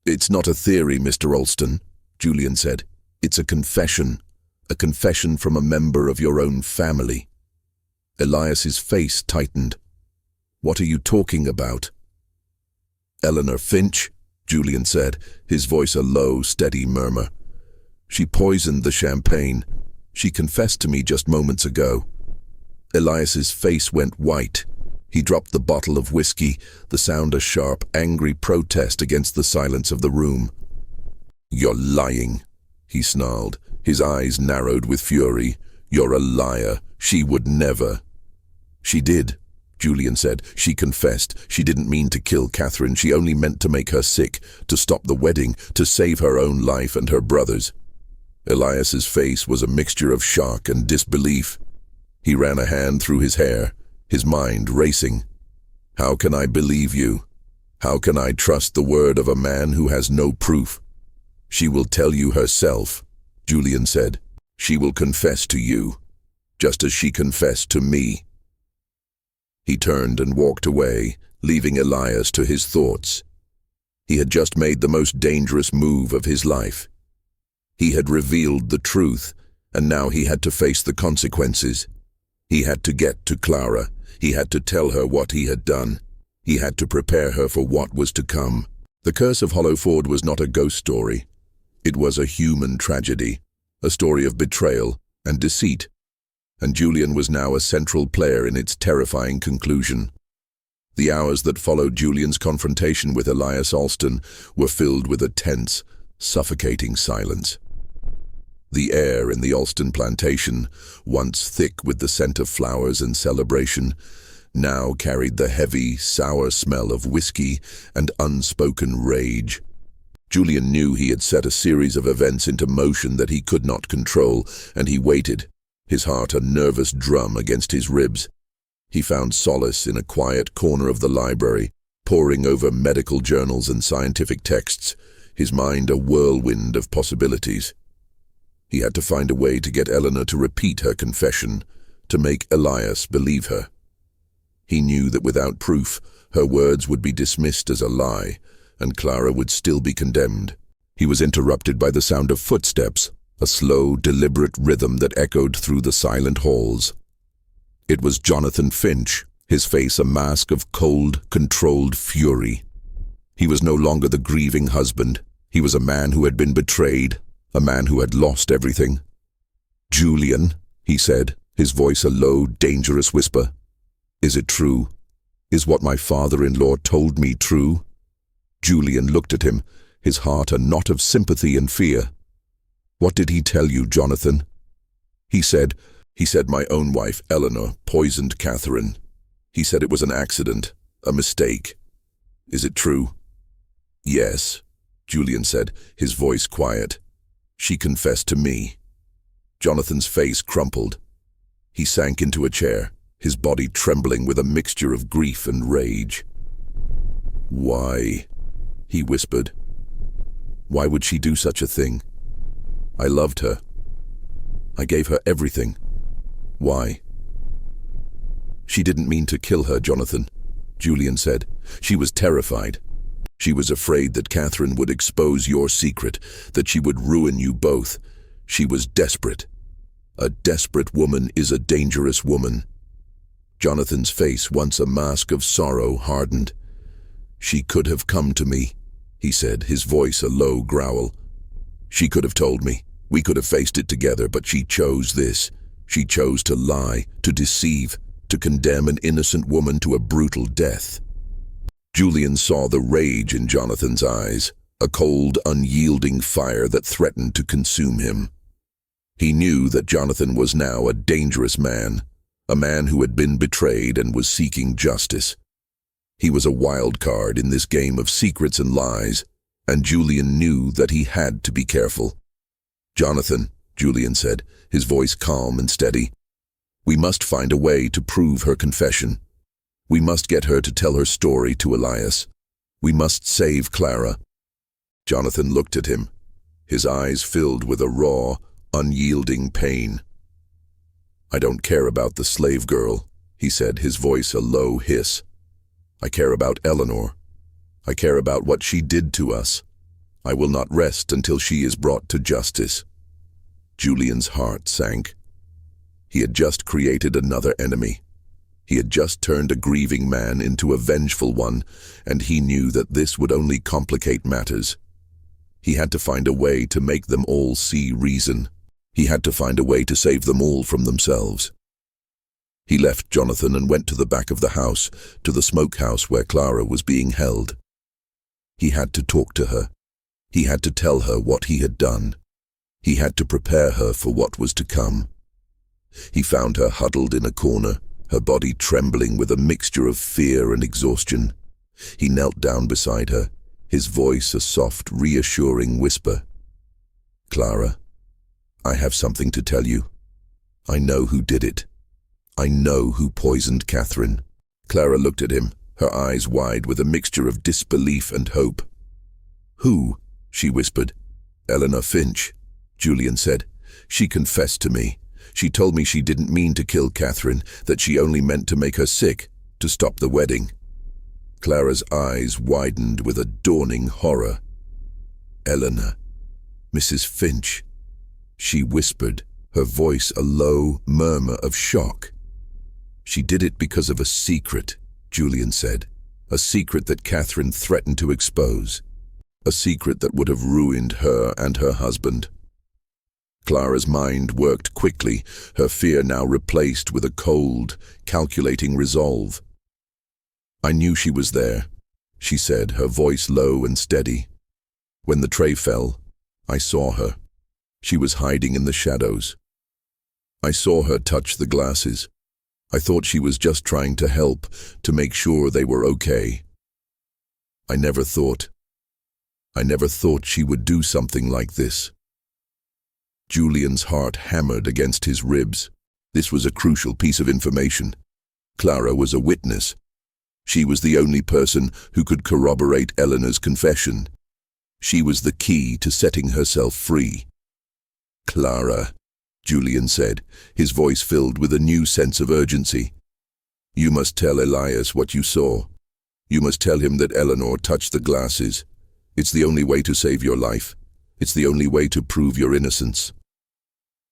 "It's not a theory, Mr. Alston," Julian said. "It's a confession from a member of your own family." Elias's face tightened. "What are you talking about?" "Eleanor Finch," Julian said, his voice a low, steady murmur. She poisoned the champagne. She confessed to me just moments ago." Elias's face went white. He dropped the bottle of whiskey, the sound a sharp, angry protest against the silence of the room. "You're lying," he snarled, his eyes narrowed with fury. "You're a liar. She would never." "She did," Julian said. "She confessed. She didn't mean to kill Catherine. She only meant to make her sick, to stop the wedding, to save her own life and her brother's." Elias's face was a mixture of shock and disbelief. He ran a hand through his hair, his mind racing. "How can I believe you? How can I trust the word of a man who has no proof?" "She will tell you herself," Julian said. "She will confess to you, just as she confessed to me." He turned and walked away, leaving Elias to his thoughts. He had just made the most dangerous move of his life. He had revealed the truth, and now he had to face the consequences. He had to get to Clara. He had to tell her what he had done. He had to prepare her for what was to come. The Curse of Hollowford was not a ghost story. It was a human tragedy, a story of betrayal and deceit, and Julian was now a central player in its terrifying conclusion. The hours that followed Julian's confrontation with Elias Alston were filled with a tense, suffocating silence. The air in the Alston plantation, once thick with the scent of flowers and celebration, now carried the heavy, sour smell of whiskey and unspoken rage. Julian knew he had set a series of events into motion that he could not control, and he waited, his heart a nervous drum against his ribs. He found solace in a quiet corner of the library, poring over medical journals and scientific texts, his mind a whirlwind of possibilities. He had to find a way to get Eleanor to repeat her confession, to make Elias believe her. He knew that without proof, her words would be dismissed as a lie, and Clara would still be condemned. He was interrupted by the sound of footsteps, a slow, deliberate rhythm that echoed through the silent halls. It was Jonathan Finch, his face a mask of cold, controlled fury. He was no longer the grieving husband. He was a man who had been betrayed, a man who had lost everything. "Julian," he said, his voice a low, dangerous whisper. "Is it true? Is what my father-in-law told me true?" Julian looked at him, his heart a knot of sympathy and fear. "What did he tell you, Jonathan?" He said my own wife, Eleanor, poisoned Catherine. He said it was an accident, a mistake. Is it true?" "Yes," Julian said, his voice quiet. "She confessed to me." Jonathan's face crumpled. He sank into a chair, his body trembling with a mixture of grief and rage. "Why?" he whispered. "Why would she do such a thing? I loved her. I gave her everything. Why?" "She didn't mean to kill her, Jonathan," Julian said. "She was terrified. She was afraid that Catherine would expose your secret, that she would ruin you both. She was desperate. A desperate woman is a dangerous woman." Jonathan's face, once a mask of sorrow, hardened. "She could have come to me," he said, his voice a low growl. "She could have told me. We could have faced it together, but she chose this. She chose to lie, to deceive, to condemn an innocent woman to a brutal death." Julian saw the rage in Jonathan's eyes, a cold, unyielding fire that threatened to consume him. He knew that Jonathan was now a dangerous man, a man who had been betrayed and was seeking justice. He was a wild card in this game of secrets and lies, and Julian knew that he had to be careful. "Jonathan," Julian said, his voice calm and steady, "we must find a way to prove her confession. We must get her to tell her story to Elias. We must save Clara." Jonathan looked at him, his eyes filled with a raw, unyielding pain. "I don't care about the slave girl," he said, his voice a low hiss. "I care about Eleanor. I care about what she did to us. I will not rest until she is brought to justice." Julian's heart sank. He had just created another enemy. He had just turned a grieving man into a vengeful one, and he knew that this would only complicate matters. He had to find a way to make them all see reason. He had to find a way to save them all from themselves. He left Jonathan and went to the back of the house, to the smokehouse where Clara was being held. He had to talk to her. He had to tell her what he had done. He had to prepare her for what was to come. He found her huddled in a corner, her body trembling with a mixture of fear and exhaustion. He knelt down beside her, his voice a soft, reassuring whisper. "Clara, I have something to tell you. I know who did it. I know who poisoned Catherine." Clara looked at him, her eyes wide with a mixture of disbelief and hope. "Who?" she whispered. "Eleanor Finch," Julian said. "She confessed to me. She told me she didn't mean to kill Catherine, that she only meant to make her sick, to stop the wedding." Clara's eyes widened with a dawning horror. "Eleanor, Mrs. Finch," she whispered, her voice a low murmur of shock. "She did it because of a secret," Julian said, "a secret that Catherine threatened to expose, a secret that would have ruined her and her husband." Clara's mind worked quickly, her fear now replaced with a cold, calculating resolve. "I knew she was there," she said, her voice low and steady. "When the tray fell, I saw her. She was hiding in the shadows. I saw her touch the glasses. I thought she was just trying to help, to make sure they were okay. I never thought she would do something like this." Julian's heart hammered against his ribs. This was a crucial piece of information. Clara was a witness. She was the only person who could corroborate Eleanor's confession. She was the key to setting herself free. "Clara," Julian said, his voice filled with a new sense of urgency. "You must tell Elias what you saw. You must tell him that Eleanor touched the glasses. It's the only way to save your life. It's the only way to prove your innocence."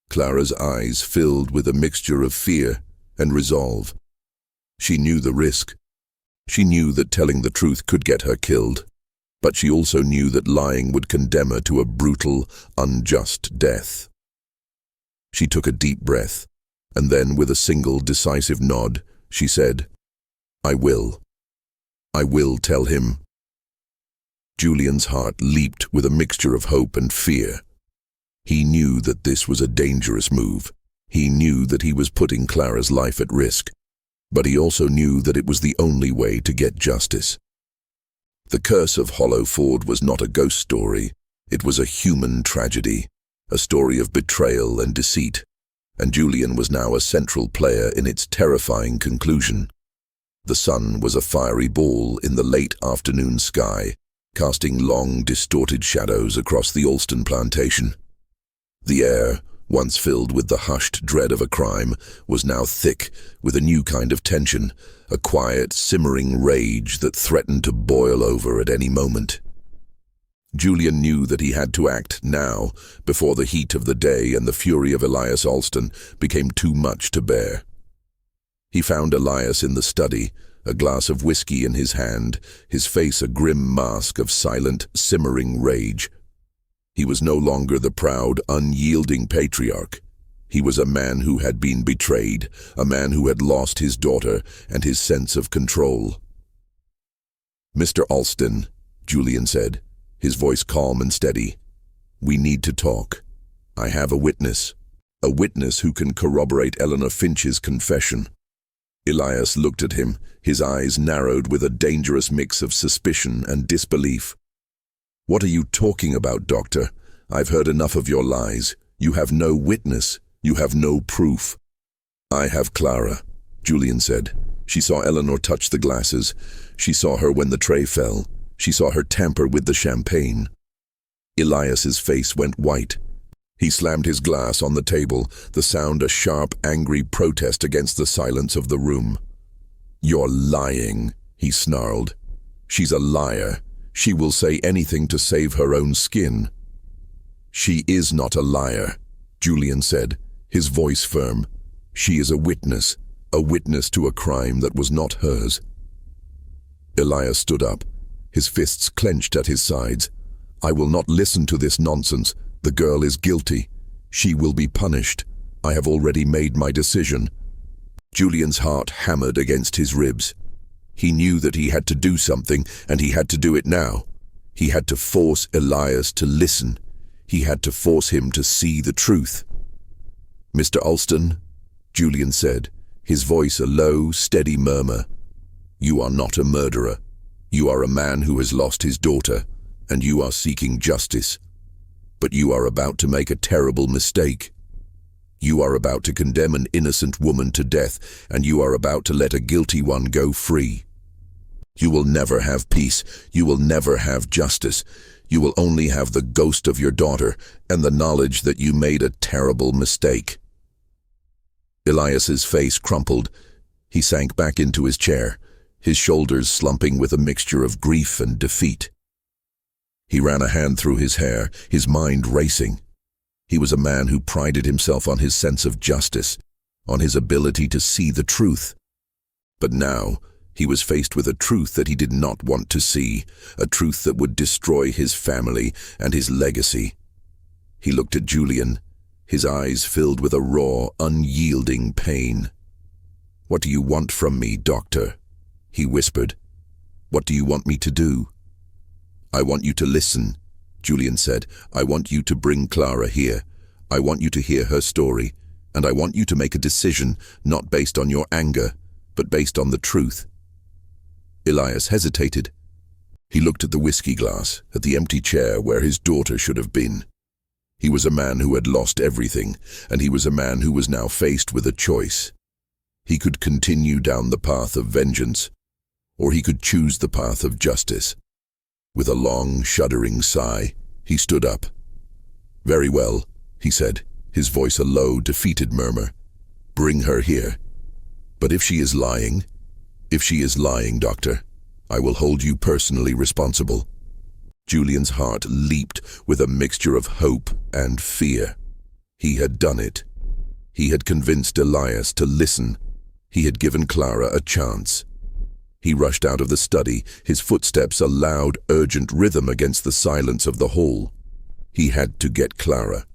Clara's eyes filled with a mixture of fear and resolve. She knew the risk. She knew that telling the truth could get her killed, but she also knew that lying would condemn her to a brutal, unjust death. She took a deep breath, and then with a single decisive nod, she said, I will tell him." Julian's heart leaped with a mixture of hope and fear. He knew that this was a dangerous move. He knew that he was putting Clara's life at risk, but he also knew that it was the only way to get justice. The curse of Hollow Ford was not a ghost story. It was a human tragedy, a story of betrayal and deceit, and Julian was now a central player in its terrifying conclusion. The sun was a fiery ball in the late afternoon sky, casting long, distorted shadows across the Alston plantation. The air, once filled with the hushed dread of a crime, was now thick with a new kind of tension, a quiet, simmering rage that threatened to boil over at any moment. Julian knew that he had to act now, before the heat of the day and the fury of Elias Alston became too much to bear. He found Elias in the study, a glass of whiskey in his hand, his face a grim mask of silent, simmering rage. He was no longer the proud, unyielding patriarch. He was a man who had been betrayed, a man who had lost his daughter and his sense of control. "Mr. Alston," Julian said, his voice calm and steady, "we need to talk. I have a witness who can corroborate Eleanor Finch's confession." Elias looked at him, his eyes narrowed with a dangerous mix of suspicion and disbelief. "What are you talking about, Doctor? I've heard enough of your lies. You have no witness. You have no proof." "I have Clara," Julian said. "She saw Eleanor touch the glasses. She saw her when the tray fell. She saw her tamper with the champagne." Elias's face went white. He slammed his glass on the table, the sound a sharp, angry protest against the silence of the room. "You're lying," he snarled. "She's a liar. She will say anything to save her own skin." "She is not a liar," Julian said, his voice firm. "She is a witness to a crime that was not hers." Elias stood up, his fists clenched at his sides. I will not listen to this nonsense. The girl is guilty. She will be punished. I have already made my decision. Julian's heart hammered against his ribs. He knew that he had to do something, and he had to do it now. He had to force Elias to listen. He had to force him to see the truth. "Mr. Alston," Julian said, his voice a low, steady murmur, "you are not a murderer. You are a man who has lost his daughter, and you are seeking justice. But you are about to make a terrible mistake. You are about to condemn an innocent woman to death, and you are about to let a guilty one go free. You will never have peace. You will never have justice. You will only have the ghost of your daughter and the knowledge that you made a terrible mistake." Elias's face crumpled. He sank back into his chair, his shoulders slumping with a mixture of grief and defeat. He ran a hand through his hair, his mind racing. He was a man who prided himself on his sense of justice, on his ability to see the truth. But now, he was faced with a truth that he did not want to see, a truth that would destroy his family and his legacy. He looked at Julian, his eyes filled with a raw, unyielding pain. "What do you want from me, doctor?" he whispered. "What do you want me to do?" "I want you to listen," Julian said. "I want you to bring Clara here. I want you to hear her story, and I want you to make a decision, not based on your anger, but based on the truth." Elias hesitated. He looked at the whiskey glass, at the empty chair where his daughter should have been. He was a man who had lost everything, and he was a man who was now faced with a choice. He could continue down the path of vengeance, or he could choose the path of justice. With a long, shuddering sigh, he stood up. "Very well," he said, his voice a low, defeated murmur. "Bring her here. But if she is lying, doctor, I will hold you personally responsible." Julian's heart leaped with a mixture of hope and fear. He had done it. He had convinced Elias to listen. He had given Clara a chance. He rushed out of the study, his footsteps a loud, urgent rhythm against the silence of the hall. He had to get Clara.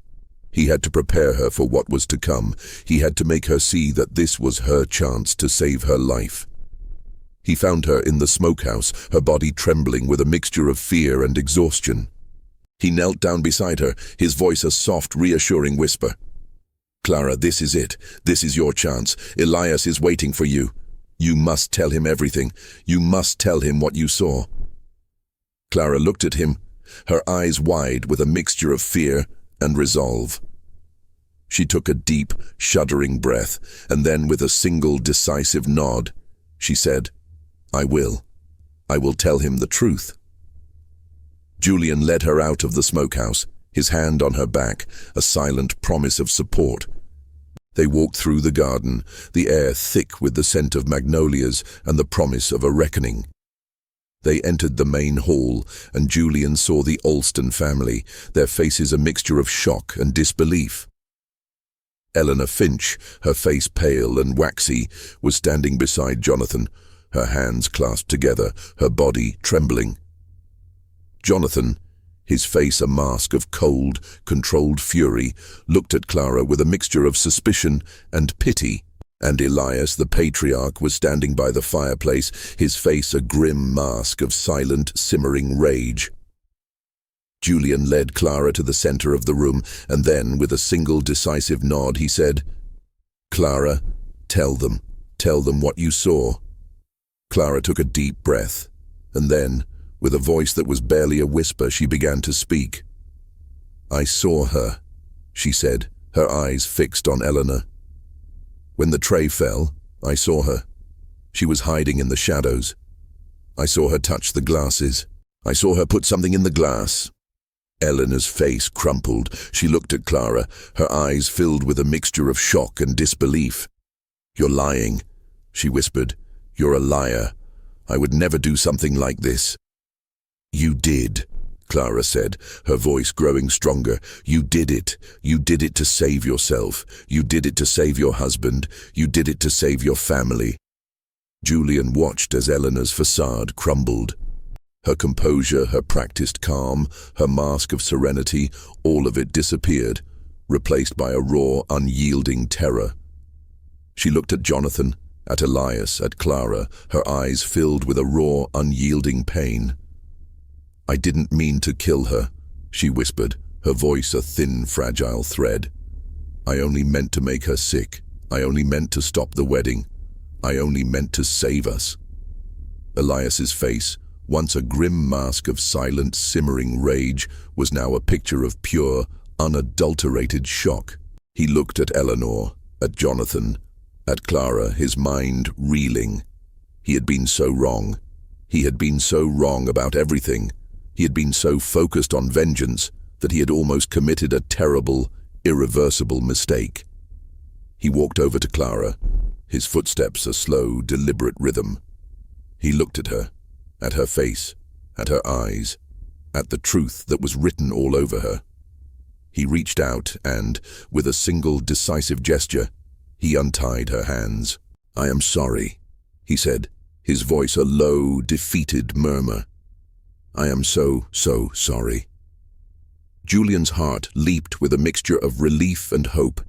He had to prepare her for what was to come. He had to make her see that this was her chance to save her life. He found her in the smokehouse, her body trembling with a mixture of fear and exhaustion. He knelt down beside her, his voice a soft, reassuring whisper. "Clara, this is it. This is your chance. Elias is waiting for you. You must tell him everything. You must tell him what you saw." Clara looked at him, her eyes wide with a mixture of fear and resolve. She took a deep, shuddering breath, and then with a single decisive nod, she said, I will tell him the truth." Julian led her out of the smokehouse, his hand on her back, a silent promise of support. They walked through the garden, the air thick with the scent of magnolias and the promise of a reckoning. They entered the main hall, and Julian saw the Alston family, their faces a mixture of shock and disbelief. Eleanor Finch, her face pale and waxy, was standing beside Jonathan, her hands clasped together, her body trembling. Jonathan, his face a mask of cold, controlled fury, looked at Clara with a mixture of suspicion and pity, and Elias the patriarch was standing by the fireplace, his face a grim mask of silent, simmering rage. Julian led Clara to the center of the room, and then, with a single decisive nod, he said, "Clara, tell them what you saw." Clara took a deep breath, and then, with a voice that was barely a whisper, she began to speak. "I saw her," she said, her eyes fixed on Eleanor. "When the tray fell, I saw her. She was hiding in the shadows. I saw her touch the glasses. I saw her put something in the glass." Eleanor's face crumpled. She looked at Clara, her eyes filled with a mixture of shock and disbelief. "You're lying," she whispered. "You're a liar. I would never do something like this." "You did," Clara said, her voice growing stronger. "You did it. You did it to save yourself. You did it to save your husband. You did it to save your family." Julian watched as Eleanor's facade crumbled. Her composure, her practiced calm, her mask of serenity, all of it disappeared, replaced by a raw, unyielding terror. She looked at Jonathan, at Elias, at Clara, her eyes filled with a raw, unyielding pain. "I didn't mean to kill her," she whispered, her voice a thin, fragile thread. "I only meant to make her sick. I only meant to stop the wedding. I only meant to save us." Elias's face, once a grim mask of silent, simmering rage, was now a picture of pure, unadulterated shock. He looked at Eleanor, at Jonathan, at Clara, his mind reeling. He had been so wrong. He had been so wrong about everything. He had been so focused on vengeance that he had almost committed a terrible, irreversible mistake. He walked over to Clara, his footsteps a slow, deliberate rhythm. He looked at her face, at her eyes, at the truth that was written all over her. He reached out and, with a single decisive gesture, he untied her hands. "I am sorry," he said, his voice a low, defeated murmur. "I am so sorry." Julian's heart leaped with a mixture of relief and hope.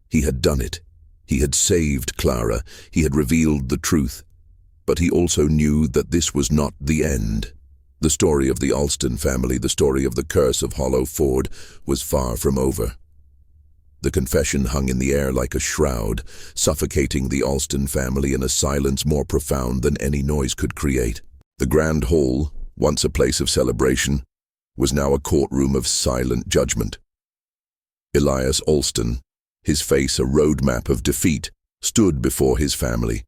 He had done it. He had saved Clara. He had revealed the truth. But he also knew that this was not the end. The story of the Alston family, the story of the curse of Hollow Ford, was far from over. The confession hung in the air like a shroud, suffocating the Alston family in a silence more profound than any noise could create. The Grand Hall, once a place of celebration, was now a courtroom of silent judgment. Elias Alston, his face a roadmap of defeat, stood before his family,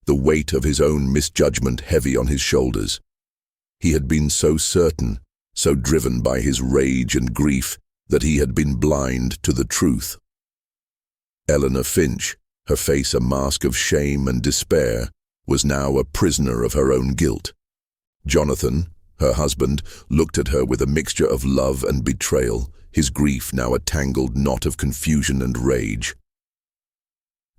the weight of his own misjudgment heavy on his shoulders. He had been so certain, so driven by his rage and grief, that he had been blind to the truth. Eleanor Finch, her face a mask of shame and despair, was now a prisoner of her own guilt. Jonathan, her husband, looked at her with a mixture of love and betrayal, his grief now a tangled knot of confusion and rage.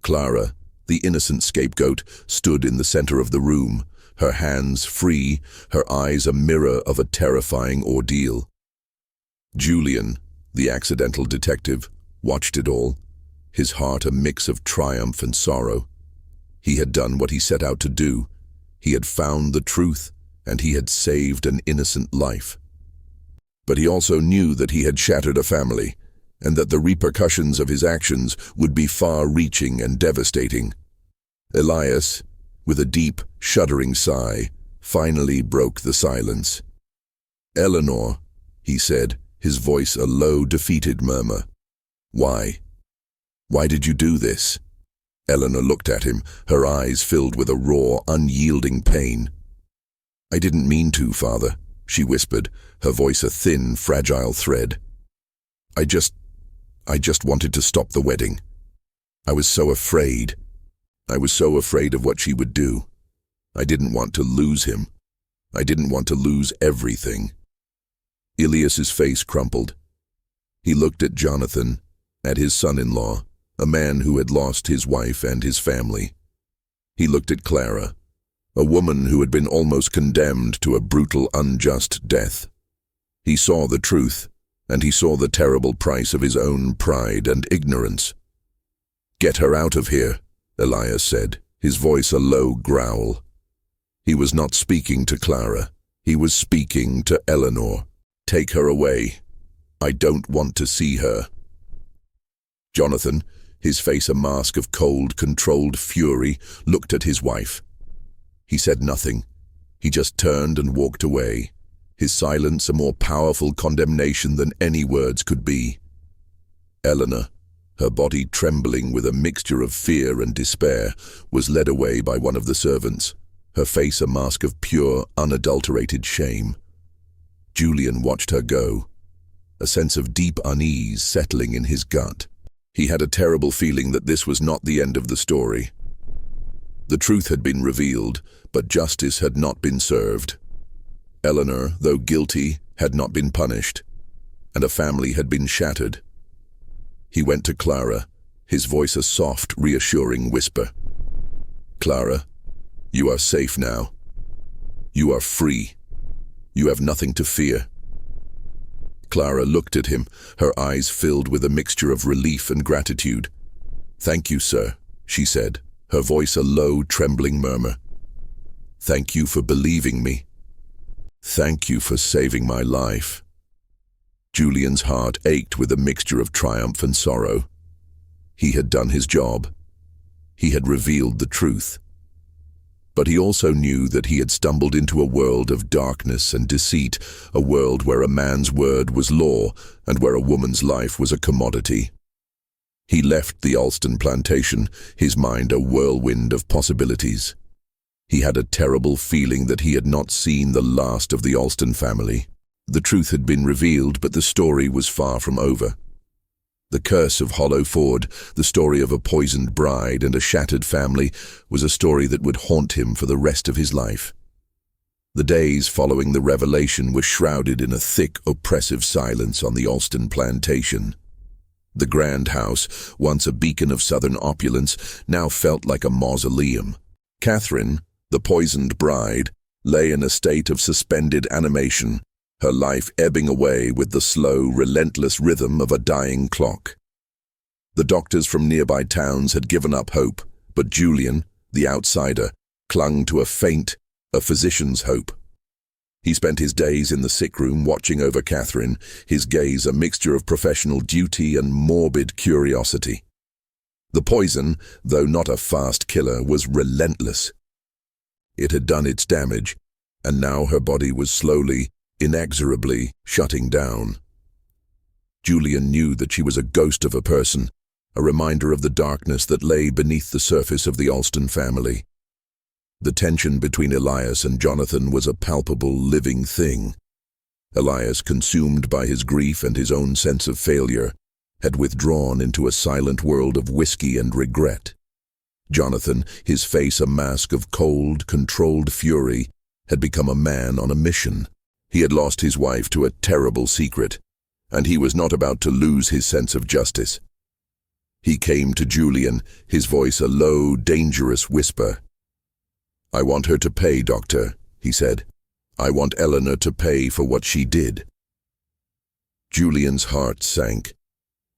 Clara, the innocent scapegoat, stood in the center of the room, her hands free, her eyes a mirror of a terrifying ordeal. Julian, the accidental detective, watched it all, his heart a mix of triumph and sorrow. He had done what he set out to do. He had found the truth, and he had saved an innocent life. But he also knew that he had shattered a family, and that the repercussions of his actions would be far-reaching and devastating. Elias, with a deep, shuddering sigh, finally broke the silence. "Eleanor," he said, his voice a low, defeated murmur. "Why? Why did you do this?" Eleanor looked at him, her eyes filled with a raw, unyielding pain. "I didn't mean to, Father," she whispered, her voice a thin, fragile thread. I just wanted to stop the wedding. I was so afraid. I was so afraid of what she would do. I didn't want to lose him. I didn't want to lose everything." Elias's face crumpled. He looked at Jonathan, at his son-in-law, a man who had lost his wife and his family. He looked at Clara, a woman who had been almost condemned to a brutal, unjust death. He saw the truth, and he saw the terrible price of his own pride and ignorance. "Get her out of here," Elias said, his voice a low growl. He was not speaking to Clara. He was speaking to Eleanor. "Take her away. I don't want to see her." Jonathan, his face a mask of cold, controlled fury, looked at his wife. He said nothing. He just turned and walked away, his silence a more powerful condemnation than any words could be. Eleanor, her body trembling with a mixture of fear and despair, was led away by one of the servants, her face a mask of pure, unadulterated shame. Julian watched her go, a sense of deep unease settling in his gut. He had a terrible feeling that this was not the end of the story. The truth had been revealed, but justice had not been served. Eleanor, though guilty, had not been punished, and a family had been shattered. He went to Clara, his voice a soft, reassuring whisper. "Clara, you are safe now. You are free. You have nothing to fear." Clara looked at him, her eyes filled with a mixture of relief and gratitude. "Thank you, sir," she said, her voice a low, trembling murmur. "Thank you for believing me. Thank you for saving my life." Julian's heart ached with a mixture of triumph and sorrow. He had done his job. He had revealed the truth. But he also knew that he had stumbled into a world of darkness and deceit, a world where a man's word was law and where a woman's life was a commodity. He left the Alston plantation, his mind a whirlwind of possibilities. He had a terrible feeling that he had not seen the last of the Alston family. The truth had been revealed, but the story was far from over. The curse of Hollow Ford, the story of a poisoned bride and a shattered family, was a story that would haunt him for the rest of his life. The days following the revelation were shrouded in a thick, oppressive silence on the Alston plantation. The grand house, once a beacon of southern opulence, now felt like a mausoleum. Catherine, the poisoned bride, lay in a state of suspended animation, her life ebbing away with the slow, relentless rhythm of a dying clock. The doctors from nearby towns had given up hope, but Julian, the outsider, clung to a physician's hope. He spent his days in the sick room watching over Catherine, his gaze a mixture of professional duty and morbid curiosity. The poison, though not a fast killer, was relentless. It had done its damage, and now her body was slowly, inexorably shutting down. Julian knew that she was a ghost of a person, a reminder of the darkness that lay beneath the surface of the Alston family. The tension between Elias and Jonathan was a palpable, living thing. Elias, consumed by his grief and his own sense of failure, had withdrawn into a silent world of whiskey and regret. Jonathan, his face a mask of cold, controlled fury, had become a man on a mission. He had lost his wife to a terrible secret, and he was not about to lose his sense of justice. He came to Julian, his voice a low, dangerous whisper. "I want her to pay, Doctor," he said. "I want Eleanor to pay for what she did." Julian's heart sank.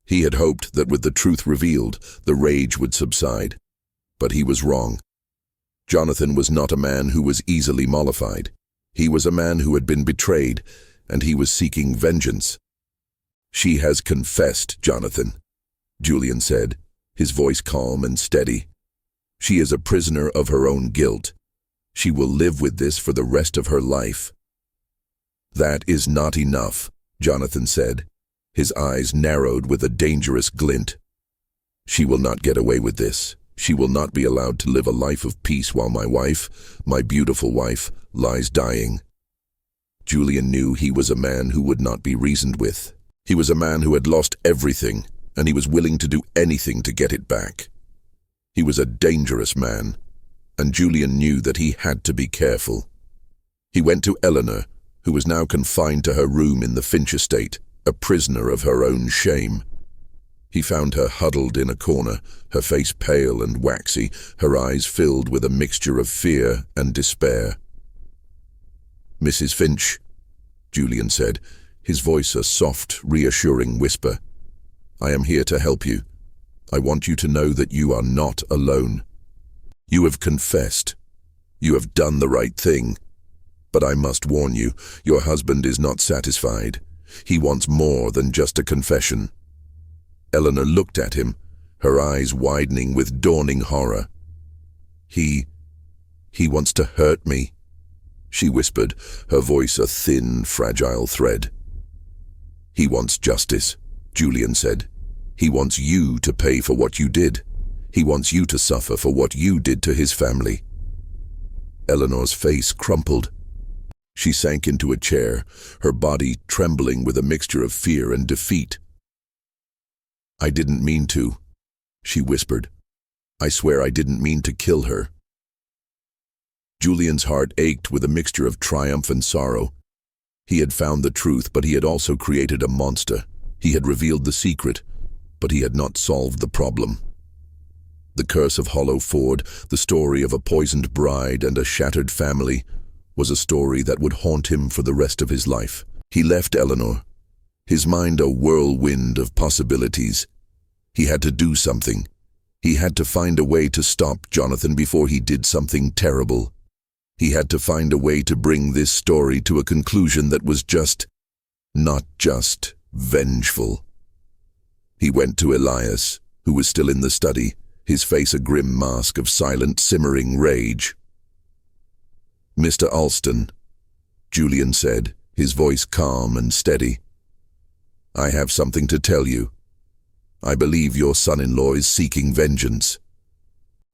He had hoped that with the truth revealed, the rage would subside. But he was wrong. Jonathan was not a man who was easily mollified. He was a man who had been betrayed, and he was seeking vengeance. "She has confessed, Jonathan," Julian said, his voice calm and steady. "She is a prisoner of her own guilt. She will live with this for the rest of her life." "That is not enough," Jonathan said, his eyes narrowed with a dangerous glint. "She will not get away with this. She will not be allowed to live a life of peace while my wife, my beautiful wife, lies dying." Julian knew he was a man who would not be reasoned with. He was a man who had lost everything, and he was willing to do anything to get it back. He was a dangerous man, and Julian knew that he had to be careful. He went to Eleanor, who was now confined to her room in the Finch estate, a prisoner of her own shame. He found her huddled in a corner, her face pale and waxy, her eyes filled with a mixture of fear and despair. "Mrs. Finch," Julian said, his voice a soft, reassuring whisper. "I am here to help you. I want you to know that you are not alone. You have confessed. You have done the right thing. But I must warn you, your husband is not satisfied. He wants more than just a confession." Eleanor looked at him, her eyes widening with dawning horror. He wants to hurt me," she whispered, her voice a thin, fragile thread. "He wants justice," Julian said. "He wants you to pay for what you did. He wants you to suffer for what you did to his family." Eleanor's face crumpled. She sank into a chair, her body trembling with a mixture of fear and defeat. "I didn't mean to," she whispered. "I swear I didn't mean to kill her." Julian's heart ached with a mixture of triumph and sorrow. He had found the truth, but he had also created a monster. He had revealed the secret, but he had not solved the problem. The curse of Hollow Ford, the story of a poisoned bride and a shattered family, was a story that would haunt him for the rest of his life. He left Eleanor, his mind a whirlwind of possibilities. He had to do something. He had to find a way to stop Jonathan before he did something terrible. He had to find a way to bring this story to a conclusion that was not just vengeful. He went to Elias, who was still in the study, his face a grim mask of silent, simmering rage. "Mr. Alston," Julian said, his voice calm and steady. "I have something to tell you. I believe your son-in-law is seeking vengeance.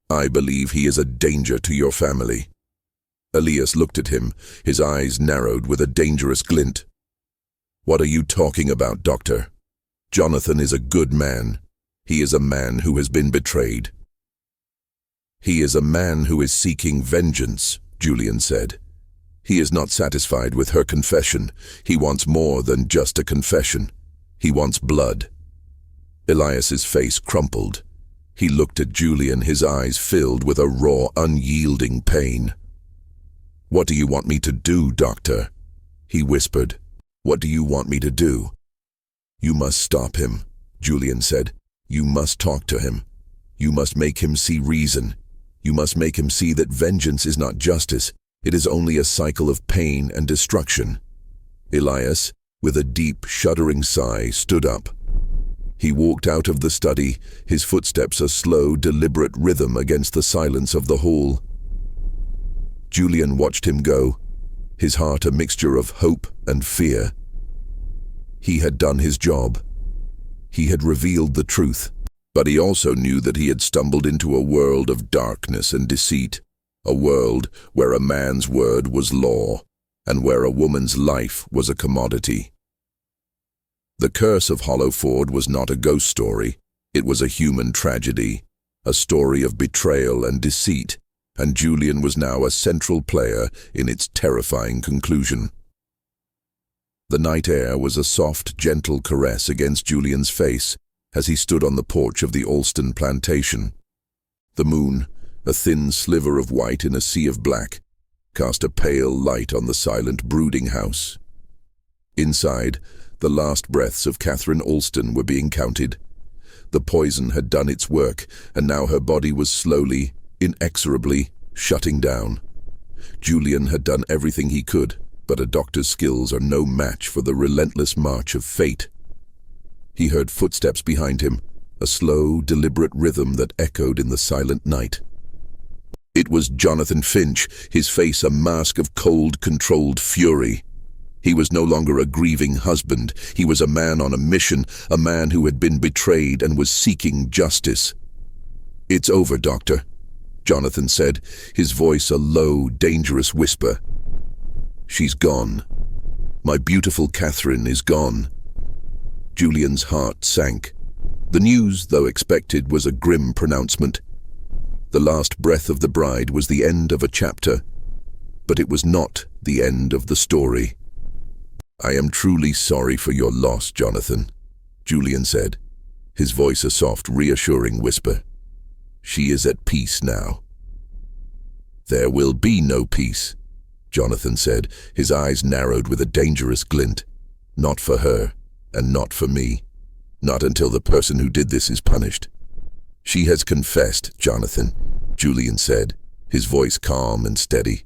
I believe he is a danger to your family." Elias looked at him, his eyes narrowed with a dangerous glint. "What are you talking about, Doctor? Jonathan is a good man. He is a man who has been betrayed." "He is a man who is seeking vengeance," Julian said. "He is not satisfied with her confession. He wants more than just a confession. He wants blood." Elias's face crumpled. He looked at Julian, his eyes filled with a raw, unyielding pain. "What do you want me to do, Doctor?" he whispered. "What do you want me to do?" "You must stop him," Julian said. "You must talk to him. You must make him see reason. You must make him see that vengeance is not justice. It is only a cycle of pain and destruction." Elias, with a deep, shuddering sigh, stood up. He walked out of the study, his footsteps a slow, deliberate rhythm against the silence of the hall. Julian watched him go, his heart a mixture of hope and fear. He had done his job. He had revealed the truth, but he also knew that he had stumbled into a world of darkness and deceit, a world where a man's word was law, and where a woman's life was a commodity. The curse of Hollowford was not a ghost story. It was a human tragedy, a story of betrayal and deceit, and Julian was now a central player in its terrifying conclusion. The night air was a soft, gentle caress against Julian's face as he stood on the porch of the Alston plantation. The moon, a thin sliver of white in a sea of black, cast a pale light on the silent, brooding house. Inside, the last breaths of Catherine Alston were being counted. The poison had done its work, and now her body was slowly, inexorably shutting down. Julian had done everything he could, but a doctor's skills are no match for the relentless march of fate. He heard footsteps behind him, a slow, deliberate rhythm that echoed in the silent night. It was Jonathan Finch, his face a mask of cold, controlled fury. He was no longer a grieving husband. He was a man on a mission, a man who had been betrayed and was seeking justice. "It's over, Doctor," Jonathan said, his voice a low, dangerous whisper. "She's gone. My beautiful Catherine is gone." Julian's heart sank. The news, though expected, was a grim pronouncement. The last breath of the bride was the end of a chapter, but it was not the end of the story. "I am truly sorry for your loss, Jonathan," Julian said, his voice a soft, reassuring whisper. "She is at peace now." "There will be no peace," Jonathan said, his eyes narrowed with a dangerous glint. "Not for her, and not for me. Not until the person who did this is punished." "She has confessed, Jonathan," Julian said, his voice calm and steady.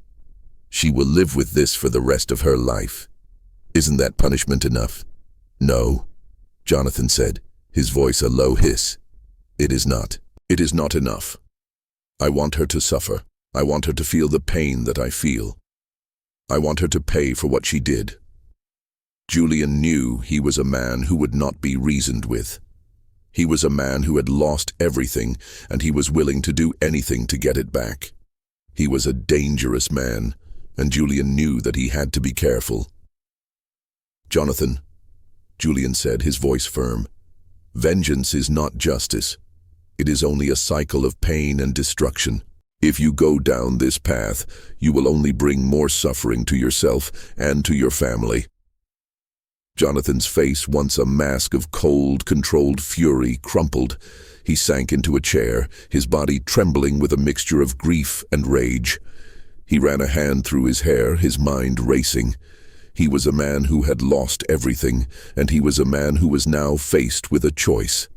"She will live with this for the rest of her life. Isn't that punishment enough?" "No," Jonathan said, his voice a low hiss. "It is not. It is not enough. I want her to suffer. I want her to feel the pain that I feel. I want her to pay for what she did." Julian knew he was a man who would not be reasoned with. He was a man who had lost everything, and he was willing to do anything to get it back. He was a dangerous man, and Julian knew that he had to be careful. "Jonathan," Julian said, his voice firm, "vengeance is not justice. It is only a cycle of pain and destruction. If you go down this path, you will only bring more suffering to yourself and to your family." Jonathan's face, once a mask of cold, controlled fury, crumpled. He sank into a chair, his body trembling with a mixture of grief and rage. He ran a hand through his hair, his mind racing. He was a man who had lost everything, and he was a man who was now faced with a choice.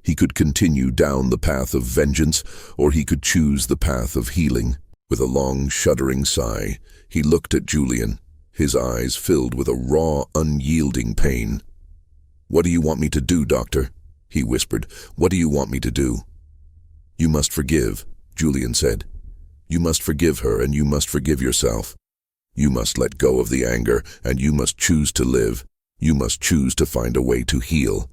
He could continue down the path of vengeance, or he could choose the path of healing. With a long, shuddering sigh, he looked at Julian, his eyes filled with a raw, unyielding pain. "What do you want me to do, doctor?" he whispered. "What do you want me to do?" "You must forgive," Julian said. "You must forgive her, and you must forgive yourself. You must let go of the anger, and you must choose to live. You must choose to find a way to heal."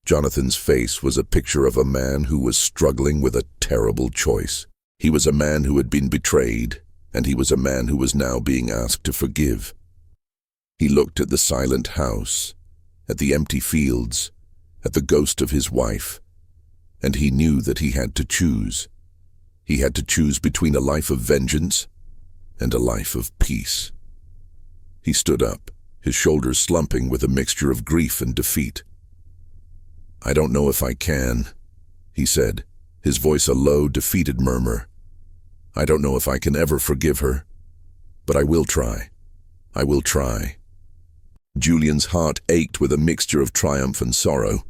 Jonathan's face was a picture of a man who was struggling with a terrible choice. He was a man who had been betrayed, and he was a man who was now being asked to forgive. He looked at the silent house, at the empty fields, at the ghost of his wife, and he knew that he had to choose. He had to choose between a life of vengeance and a life of peace. He stood up, his shoulders slumping with a mixture of grief and defeat. "I don't know if I can," he said, his voice a low, defeated murmur. "I don't know if I can ever forgive her, but I will try. I will try." Julian's heart ached with a mixture of triumph and sorrow.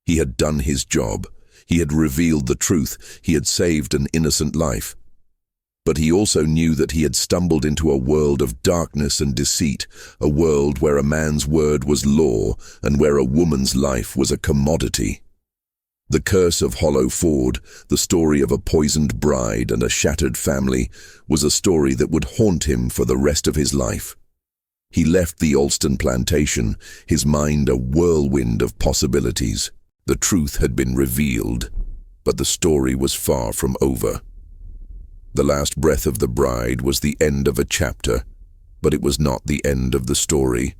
He had done his job. He had revealed the truth. He had saved an innocent life. But he also knew that he had stumbled into a world of darkness and deceit, a world where a man's word was law and where a woman's life was a commodity. The curse of Hollow Ford, the story of a poisoned bride and a shattered family, was a story that would haunt him for the rest of his life. He left the Alston plantation, his mind a whirlwind of possibilities. The truth had been revealed, but the story was far from over. The last breath of the bride was the end of a chapter, but it was not the end of the story.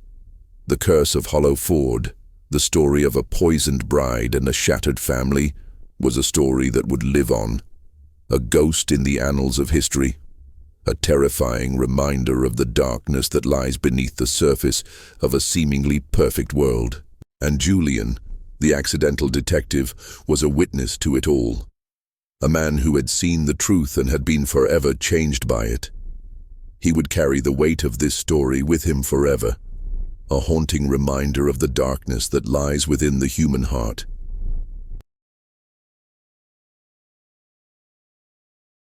The curse of Hollow Ford, the story of a poisoned bride and a shattered family, was a story that would live on, a ghost in the annals of history, a terrifying reminder of the darkness that lies beneath the surface of a seemingly perfect world. And Julian, the accidental detective, was a witness to it all. A man who had seen the truth and had been forever changed by it. He would carry the weight of this story with him forever, a haunting reminder of the darkness that lies within the human heart.